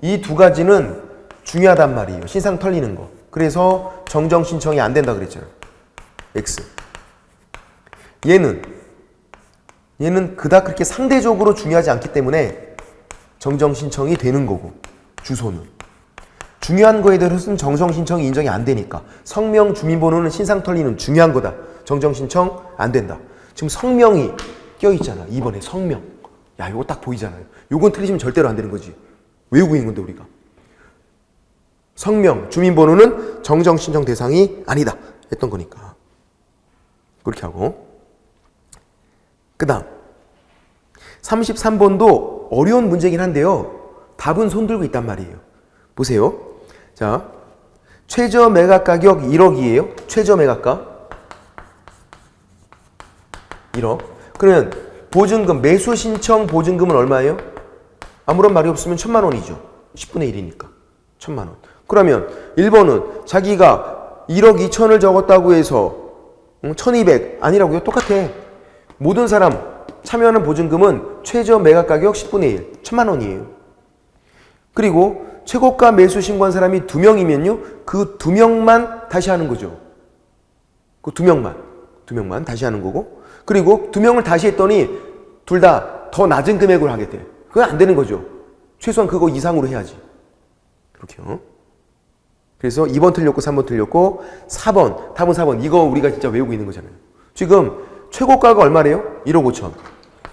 이 두 가지는 중요하단 말이에요. 신상 털리는 거. 그래서 정정신청이 안 된다 그랬잖아요. X. 얘는 그닥 그렇게 상대적으로 중요하지 않기 때문에 정정신청이 되는 거고 주소는. 중요한 거에 대해서는 정정신청이 인정이 안 되니까 성명, 주민번호는 신상 털리는 중요한 거다. 정정 신청 안 된다. 지금 성명이 껴있잖아. 2번에 성명. 야, 요거 딱 보이잖아요. 요건 틀리시면 절대로 안 되는 거지. 외우고 있는 건데 우리가. 성명, 주민번호는 정정 신청 대상이 아니다 했던 거니까. 그렇게 하고. 그 다음 33번도 어려운 문제긴 한데요. 답은 손 들고 있단 말이에요. 보세요. 자, 최저 매각 가격 1억이에요. 최저 매각가 1억. 그러면 보증금, 매수 신청 보증금은 얼마예요? 아무런 말이 없으면 1,000만 원이죠. 10분의 1이니까 1,000만 원. 그러면 1번은 자기가 1억 2천을 적었다고 해서 1,200 아니라고요? 똑같아. 모든 사람 참여하는 보증금은 최저 매각 가격 10분의 1, 1,000만 원이에요. 그리고 최고가 매수 신고한 사람이 2명이면요. 그 2명만 다시 하는 거죠. 그 2명만 다시 하는 거고. 그리고 2명을 다시 했더니 둘 다 더 낮은 금액으로 하겠대. 그건 안 되는 거죠. 최소한 그거 이상으로 해야지. 그렇게요. 그래서 2번 틀렸고 3번 틀렸고 4번, 답은 4번. 이거 우리가 진짜 외우고 있는 거잖아요. 지금 최고가가 얼마래요? 1억 5천.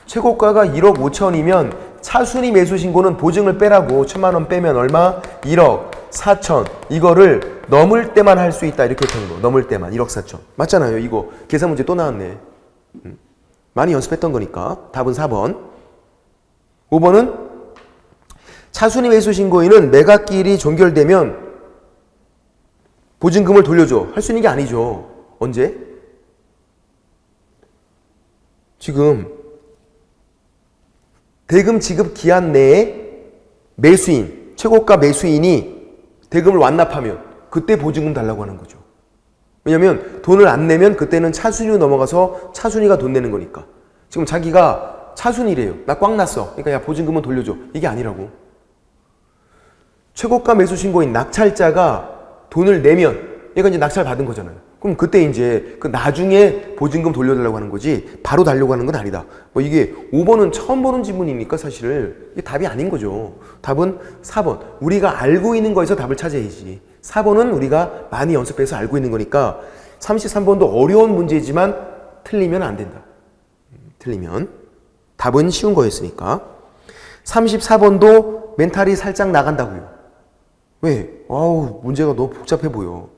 최고가가 1억 5천이면 차순위 매수 신고는 보증을 빼라고 1,000만 원 빼면 얼마? 1억 4천. 이거를 넘을 때만 할 수 있다 이렇게 했던 거. 넘을 때만 1억 4천. 맞잖아요. 이거 계산 문제 또 나왔네. 많이 연습했던 거니까. 답은 4번. 5번은 차순위 매수 신고인은 매각기일이 종결되면 보증금을 돌려줘. 할 수 있는 게 아니죠. 언제? 지금 대금 지급 기한 내에 매수인, 최고가 매수인이 대금을 완납하면 그때 보증금 달라고 하는 거죠. 왜냐면 돈을 안 내면 그때는 차순위로 넘어가서 차순위가 돈 내는 거니까. 지금 자기가 차순위래요. 나 꽉 났어. 그러니까 야 보증금은 돌려줘. 이게 아니라고. 최고가 매수 신고인 낙찰자가 돈을 내면 얘가 이제 낙찰 받은 거잖아요. 그럼 그때 이제 그 나중에 보증금 돌려달라고 하는 거지 바로 달려고 하는 건 아니다. 뭐 이게 5번은 처음 보는 지문이니까 사실 이게 답이 아닌 거죠. 답은 4번. 우리가 알고 있는 거에서 답을 찾아야지. 4번은 우리가 많이 연습해서 알고 있는 거니까 33번도 어려운 문제지만 틀리면 안 된다. 틀리면. 답은 쉬운 거였으니까. 34번도 멘탈이 살짝 나간다고요. 왜? 문제가 너무 복잡해 보여.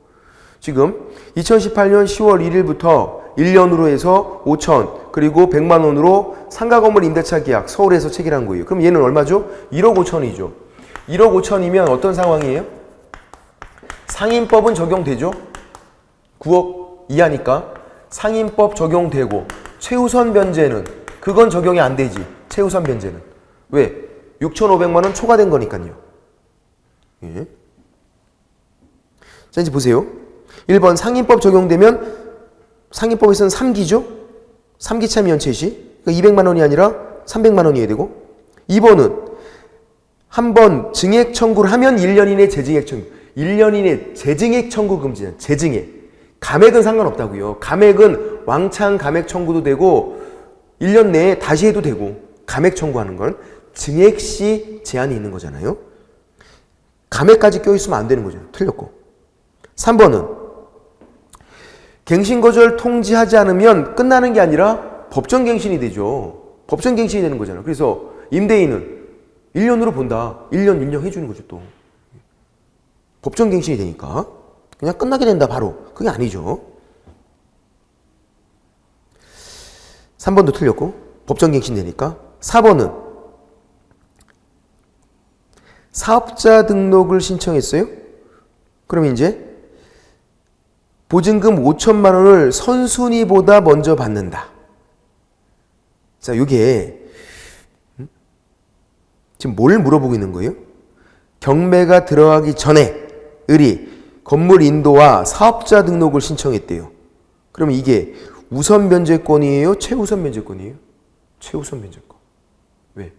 지금 2018년 10월 1일부터 1년으로 해서 5천 그리고 100만 원으로 상가 건물 임대차 계약 서울에서 체결한 거예요. 그럼 얘는 얼마죠? 1억 5천이죠. 1억 5천이면 어떤 상황이에요? 상인법은 적용되죠? 9억 이하니까 상인법 적용되고 최우선 변제는 그건 적용이 안 되지. 최우선 변제는. 왜? 6,500만 원 초과된 거니까요. 예. 자, 이제 보세요. 1번 상인법 적용되면 상인법에서는 3기죠? 3기 차 면책시. 그러니까 200만 원이 아니라 300만 원이어야 되고. 2번은 한번 증액 청구를 하면 1년 이내 재증액 청구. 1년 이내 재증액 청구 금지는 재증액. 감액은 상관없다고요. 감액은 왕창 감액 청구도 되고 1년 내에 다시 해도 되고 감액 청구하는 건 증액 시 제한이 있는 거잖아요. 감액까지 껴있으면 안 되는 거죠. 틀렸고. 3번은 갱신거절 통지하지 않으면 끝나는 게 아니라 법정갱신이 되죠. 법정갱신이 되는 거잖아요. 그래서 임대인은 1년으로 본다. 1년 인정해 주는 거죠 또. 법정갱신이 되니까 그냥 끝나게 된다 바로. 그게 아니죠. 3번도 틀렸고 법정갱신 되니까. 4번은 사업자 등록을 신청했어요. 그럼 이제 보증금 5천만 원을 선순위보다 먼저 받는다. 자, 이게 지금 뭘 물어보고 있는 거예요? 경매가 들어가기 전에 을이 건물 인도와 사업자 등록을 신청했대요. 그러면 이게 우선 변제권이에요? 최우선 변제권이에요? 최우선 변제권. 왜?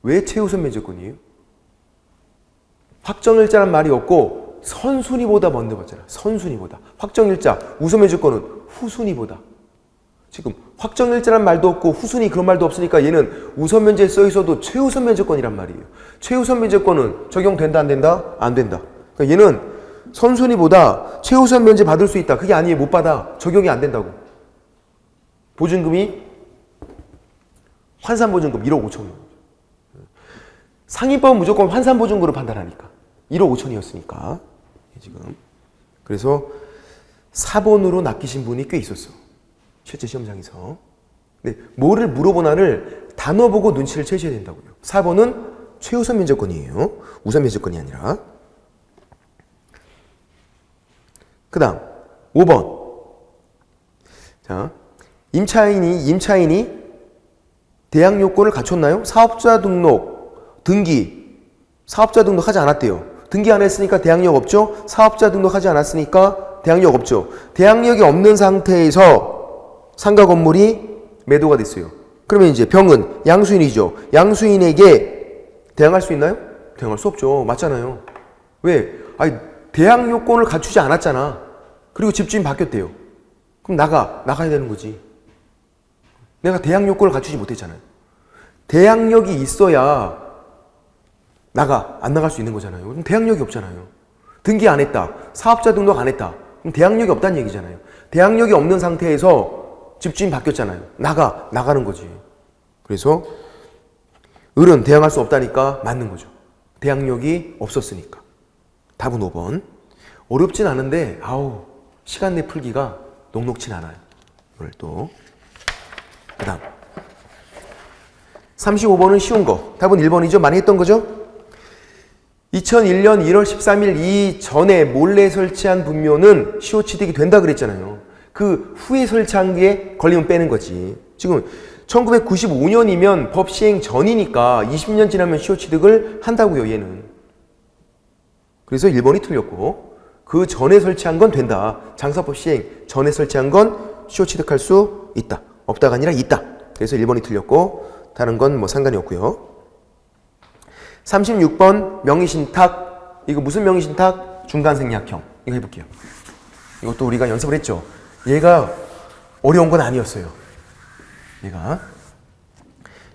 왜 최우선 변제권이에요? 확정일자란 말이 없고 선순위보다 먼저 받잖아. 선순위보다. 확정일자, 우선 변제권은 후순위보다. 지금 확정일자란 말도 없고 후순위 그런 말도 없으니까 얘는 우선 변제에 써 있어도 최우선 변제권이란 말이에요. 최우선 변제권은 적용된다 안 된다? 안 된다. 그러니까 얘는 선순위보다 최우선 변제 받을 수 있다. 그게 아니에요. 못 받아. 적용이 안 된다고. 보증금이 환산보증금 1억 5천원. 상인법은 무조건 환산보증금으로 판단하니까 1억 5천이었으니까 지금. 그래서 4번으로 낚이신 분이 꽤 있었어. 실제 시험장에서. 근데 뭐를 물어보나를 단어 보고 눈치를 채셔야 된다고요. 4번은 최우선 면접권이에요. 우선 면접권이 아니라. 그 다음 5번. 자, 임차인이 대항 요건을 갖췄나요? 사업자 등록, 등기. 사업자 등록하지 않았대요. 등기 안 했으니까 대항력 없죠? 사업자 등록하지 않았으니까 대항력 없죠. 대항력이 없는 상태에서 상가 건물이 매도가 됐어요. 그러면 이제 병은 양수인이죠. 양수인에게 대항할 수 있나요? 대항할 수 없죠. 맞잖아요. 왜? 아니, 대항 요건을 갖추지 않았잖아. 그리고 집주인 바뀌었대요. 그럼 나가야 되는 거지. 내가 대항 요건을 갖추지 못했잖아요. 대항력이 있어야 안 나갈 수 있는 거잖아요. 그럼 대항력이 없잖아요. 등기 안 했다. 사업자 등록 안 했다. 그럼 대항력이 없다는 얘기잖아요. 대항력이 없는 상태에서 집주인 바뀌었잖아요. 나가는 거지. 그래서 을은 대항할 수 없다니까 맞는 거죠. 대항력이 없었으니까. 답은 5번. 어렵진 않은데 시간 내 풀기가 녹록진 않아요. 오늘 또. 그 다음 35번은 쉬운 거. 답은 1번이죠. 많이 했던 거죠. 2001년 1월 13일 이전에 몰래 설치한 분묘는 시효 취득이 된다 그랬잖아요. 그 후에 설치한 게 걸리면 빼는 거지. 지금 1995년이면 법 시행 전이니까 20년 지나면 시효 취득을 한다고요. 얘는. 그래서 1번이 틀렸고 그 전에 설치한 건 된다. 장사법 시행 전에 설치한 건 시효 취득할 수 있다. 없다가 아니라 있다. 그래서 1번이 틀렸고 다른 건 뭐 상관이 없고요. 36번 명의신탁. 이거 무슨 명의신탁? 중간생략형. 이거 해볼게요. 이것도 우리가 연습을 했죠. 얘가 어려운 건 아니었어요. 얘가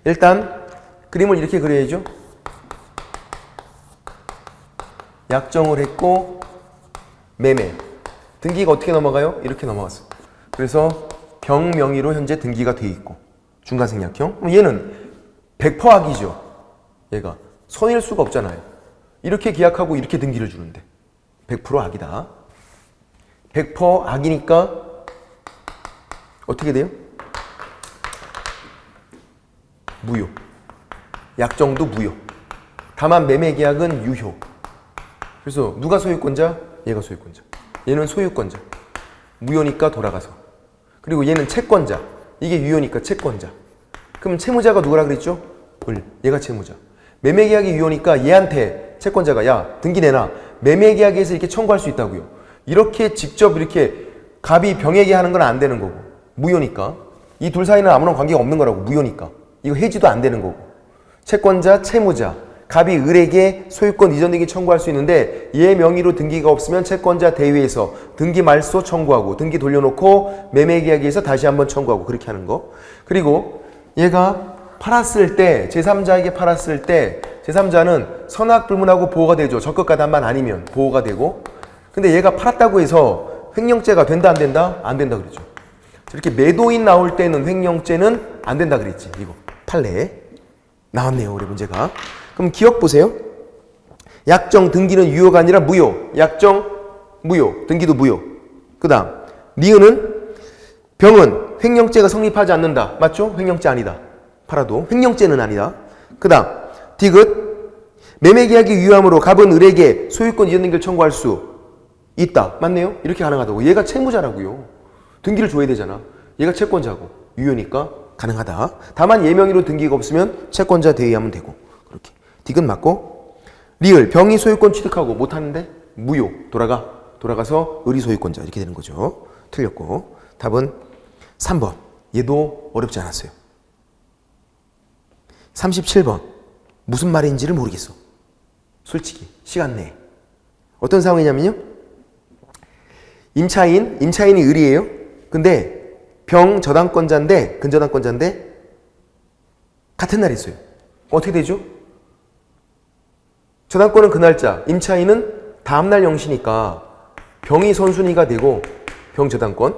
일단 그림을 이렇게 그려야죠. 약정을 했고 매매. 등기가 어떻게 넘어가요? 이렇게 넘어갔어. 그래서 병 명의로 현재 등기가 돼 있고 중간생략형. 그럼 얘는 100% 악이죠. 얘가 선일 수가 없잖아요. 이렇게 계약하고 이렇게 등기를 주는데 100% 악이다. 100% 악이니까 어떻게 돼요? 무효. 약정도 무효. 다만 매매계약은 유효. 그래서 누가 소유권자? 얘가 소유권자. 얘는 소유권자. 무효니까 돌아가서. 그리고 얘는 채권자. 이게 유효니까 채권자. 그럼 채무자가 누구라 그랬죠? 얘가 채무자. 매매계약이 유효니까 얘한테 채권자가 야 등기 내놔. 매매계약에서 이렇게 청구할 수 있다고요. 이렇게 직접 이렇게 갑이 병에게 하는 건 안 되는 거고. 무효니까. 이 둘 사이는 아무런 관계가 없는 거라고. 무효니까. 이거 해지도 안 되는 거고. 채권자, 채무자. 갑이 을에게 소유권 이전 등기 청구할 수 있는데 얘 명의로 등기가 없으면 채권자 대위에서 등기 말소 청구하고 등기 돌려놓고 매매계약에서 다시 한번 청구하고 그렇게 하는 거. 그리고 얘가 팔았을 때 제3자에게 팔았을 때 제3자는 선악불문하고 보호가 되죠. 적극가담만 아니면 보호가 되고. 근데 얘가 팔았다고 해서 횡령죄가 된다 안 된다? 안 된다 그랬죠. 이렇게 매도인 나올 때는 횡령죄는 안 된다 그랬지. 이거 판례 나왔네요. 올해 문제가. 그럼 기억 보세요. 약정 등기는 유효가 아니라 무효. 약정 무효. 등기도 무효. 그 다음 니은은 병은 횡령죄가 성립하지 않는다. 맞죠? 횡령죄 아니다. 팔아도 횡령죄는 아니다. 그 다음 디귿 매매계약이 유효함으로 갑은 을에게 소유권 이전 등기를 청구할 수 있다. 맞네요? 이렇게 가능하다고. 얘가 채무자라고요. 등기를 줘야 되잖아. 얘가 채권자고 유효니까 가능하다. 다만 얘 명의로 등기가 없으면 채권자 대위하면 되고. 그렇게 디귿 맞고 리을 병이 소유권 취득하고 못하는데 무효. 돌아가서 을이 소유권자 이렇게 되는 거죠. 틀렸고 답은 3번. 얘도 어렵지 않았어요. 37번. 무슨 말인지를 모르겠어. 솔직히 시간 내에. 어떤 상황이냐면요. 임차인이 을이에요. 근데 병 저당권자인데 근저당권자인데 같은 날에 있어요. 어떻게 되죠? 저당권은 그 날짜, 임차인은 다음날 영시니까 병이 선순위가 되고 병 저당권,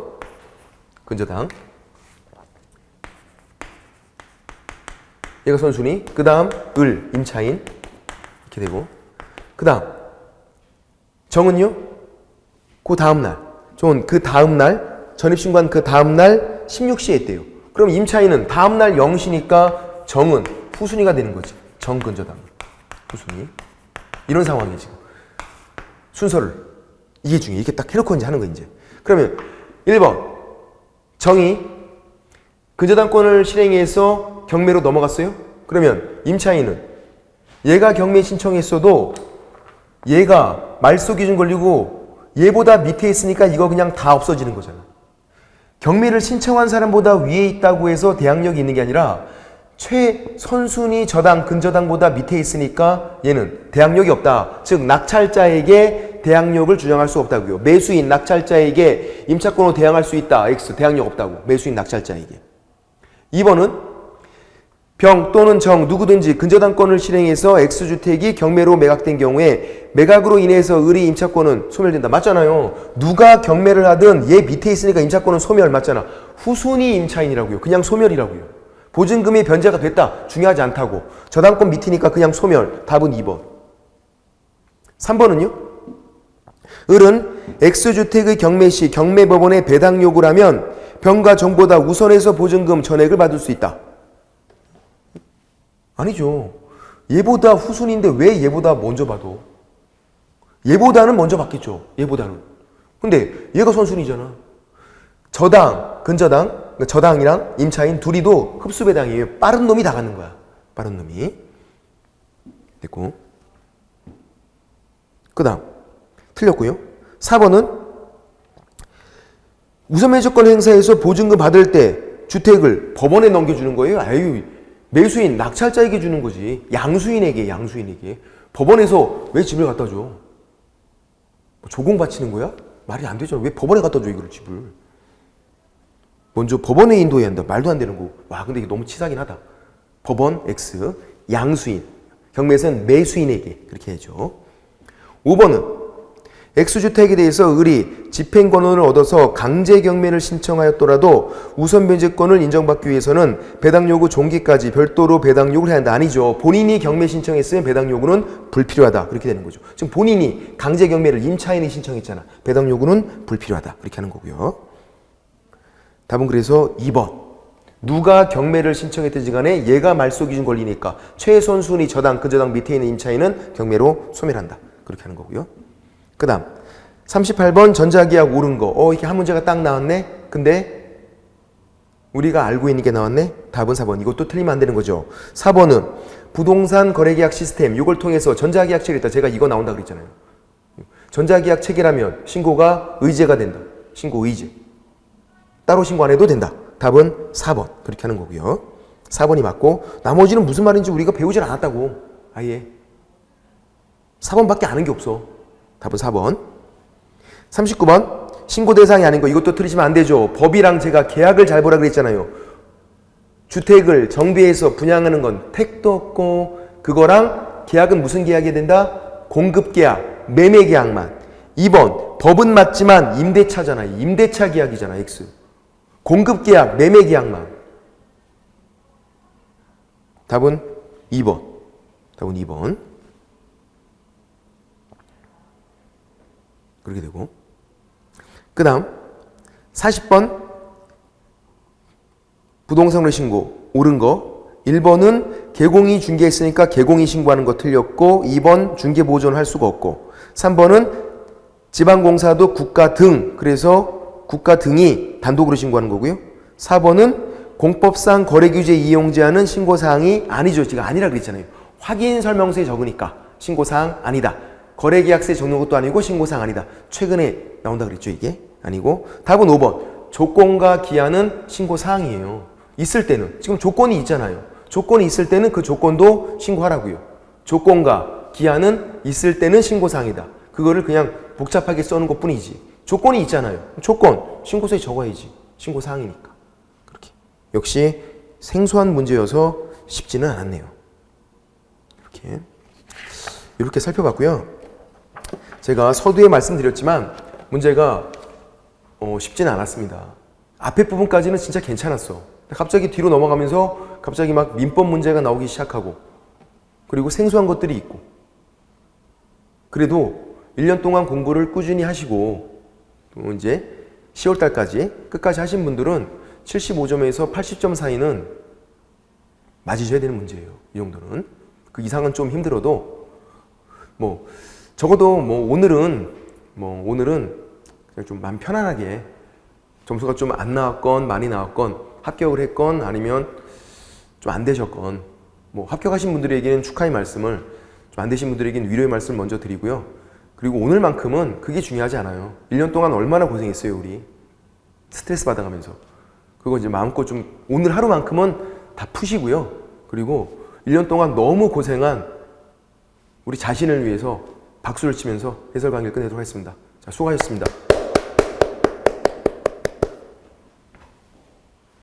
근저당. 얘가 선순위. 그 다음 을, 임차인. 이렇게 되고. 그 다음 정은요? 그 다음날. 그 다음날, 전입신고한 그 다음날 16시에 했대요. 그럼 임차인은 다음날 0시니까 정은 후순위가 되는 거지. 정근저당. 후순위. 이런 상황이에요, 지금. 순서를. 이게 중요해. 이렇게 딱 해놓고 이제 하는 거, 이제. 그러면 1번. 정이 근저당권을 실행해서 경매로 넘어갔어요? 그러면 임차인은 얘가 경매 신청했어도 얘가 말소 기준 걸리고 얘보다 밑에 있으니까 이거 그냥 다 없어지는 거잖아. 경매를 신청한 사람보다 위에 있다고 해서 대항력이 있는 게 아니라 최선순위 저당, 근저당보다 밑에 있으니까 얘는 대항력이 없다. 즉 낙찰자에게 대항력을 주장할 수 없다고요. 매수인 낙찰자에게 임차권으로 대항할 수 있다. X 대항력 없다고. 매수인 낙찰자에게. 2번은 병 또는 정 누구든지 근저당권을 실행해서 X주택이 경매로 매각된 경우에 매각으로 인해서 을의 임차권은 소멸된다. 맞잖아요. 누가 경매를 하든 얘 밑에 있으니까 임차권은 소멸 맞잖아. 후순위 임차인이라고요. 그냥 소멸이라고요. 보증금이 변제가 됐다. 중요하지 않다고. 저당권 밑이니까 그냥 소멸. 답은 2번. 3번은요? 을은 X주택의 경매 시 경매법원에 배당 요구를 하면 병과 정보다 우선해서 보증금 전액을 받을 수 있다. 아니죠. 얘보다 후순위인데 왜 얘보다 먼저 받아? 얘보다는 먼저 받겠죠. 얘보다는. 근데 얘가 선순위잖아. 저당, 근저당, 그러니까 저당이랑 임차인 둘이도 흡수배당이에요. 빠른 놈이 다 갖는 거야. 빠른 놈이. 됐고. 그 다음. 틀렸고요. 4번은 우선매조권 행사에서 보증금 받을 때 주택을 법원에 넘겨주는 거예요. 아유, 매수인, 낙찰자에게 주는 거지. 양수인에게. 법원에서 왜 집을 갖다 줘? 조공 바치는 거야? 말이 안 되잖아. 왜 법원에 갖다 줘, 이걸 집을. 먼저 법원에 인도해야 한다. 말도 안 되는 거. 와, 근데 이게 너무 치사하긴 하다. 법원, X, 양수인. 경매에서는 매수인에게. 그렇게 해야죠. 5번은 X주택에 대해서 을이 집행권을 얻어서 강제 경매를 신청하였더라도 우선 변제권을 인정받기 위해서는 배당 요구 종기까지 별도로 배당 요구를 해야 한다. 아니죠. 본인이 경매 신청했으면 배당 요구는 불필요하다. 그렇게 되는 거죠. 지금 본인이 강제 경매를 임차인이 신청했잖아. 배당 요구는 불필요하다. 그렇게 하는 거고요. 답은 그래서 2번. 누가 경매를 신청했든지 간에 얘가 말소 기준 걸리니까 최선순위 저당, 근저당 밑에 있는 임차인은 경매로 소멸한다. 그렇게 하는 거고요. 그 다음 38번 전자계약 옳은 거. 이렇게 한 문제가 딱 나왔네. 근데 우리가 알고 있는 게 나왔네. 답은 4번. 이것도 틀리면 안 되는 거죠. 4번은 부동산 거래계약 시스템. 이걸 통해서 전자계약 체결했다. 제가 이거 나온다 그랬잖아요. 전자계약 체결하면 신고가 의제가 된다. 신고 의제. 따로 신고 안 해도 된다. 답은 4번. 그렇게 하는 거고요. 4번이 맞고 나머지는 무슨 말인지 우리가 배우질 않았다고. 아예 4번밖에 아는 게 없어. 답은 4번. 39번 신고 대상이 아닌 거. 이것도 틀리시면 안 되죠. 법이랑 제가 계약을 잘 보라 그랬잖아요. 주택을 정비해서 분양하는 건 택도 없고 그거랑 계약은 무슨 계약이 된다? 공급계약, 매매계약만. 2번 법은 맞지만 임대차잖아. 임대차 계약이잖아. X. 공급계약, 매매계약만. 답은 2번. 답은 2번. 그렇게 되고. 그 다음 40번 부동산으로 신고 옳은 거. 1번은 개공이 중개했으니까 개공이 신고하는 거 틀렸고 2번 중개보존 할 수가 없고 3번은 지방공사도 국가 등 그래서 국가 등이 단독으로 신고하는 거고요. 4번은 공법상 거래규제 이용 제한은 신고사항이 아니죠. 제가 아니라 그랬잖아요. 확인 설명서에 적으니까 신고사항 아니다. 거래계약서에 적는 것도 아니고 신고사항 아니다. 최근에 나온다 그랬죠. 이게 아니고. 답은 5번. 조건과 기한은 신고사항이에요. 있을 때는. 지금 조건이 있잖아요. 조건이 있을 때는 그 조건도 신고하라고요. 조건과 기한은 있을 때는 신고사항이다. 그거를 그냥 복잡하게 써는 것 뿐이지. 조건이 있잖아요. 조건 신고서에 적어야지. 신고사항이니까. 그렇게. 역시 생소한 문제여서 쉽지는 않았네요. 이렇게 살펴봤고요. 제가 서두에 말씀드렸지만 문제가 쉽지는 않았습니다. 앞에 부분까지는 진짜 괜찮았어. 갑자기 뒤로 넘어가면서 갑자기 막 민법 문제가 나오기 시작하고 그리고 생소한 것들이 있고 그래도 1년 동안 공부를 꾸준히 하시고 또 이제 10월 달까지 끝까지 하신 분들은 75점에서 80점 사이는 맞으셔야 되는 문제예요. 이 정도는. 그 이상은 좀 힘들어도 뭐 적어도 오늘은 그냥 좀 마음 편안하게 점수가 좀 안 나왔건 많이 나왔건 합격을 했건 아니면 좀 안 되셨건 뭐 합격하신 분들에게는 축하의 말씀을 좀 안 되신 분들에게는 위로의 말씀을 먼저 드리고요. 그리고 오늘만큼은 그게 중요하지 않아요. 1년 동안 얼마나 고생했어요, 우리. 스트레스 받아가면서. 그거 이제 마음껏 좀 오늘 하루만큼은 다 푸시고요. 그리고 1년 동안 너무 고생한 우리 자신을 위해서 박수를 치면서 해설 강의를 끝내도록 하겠습니다. 자, 수고하셨습니다.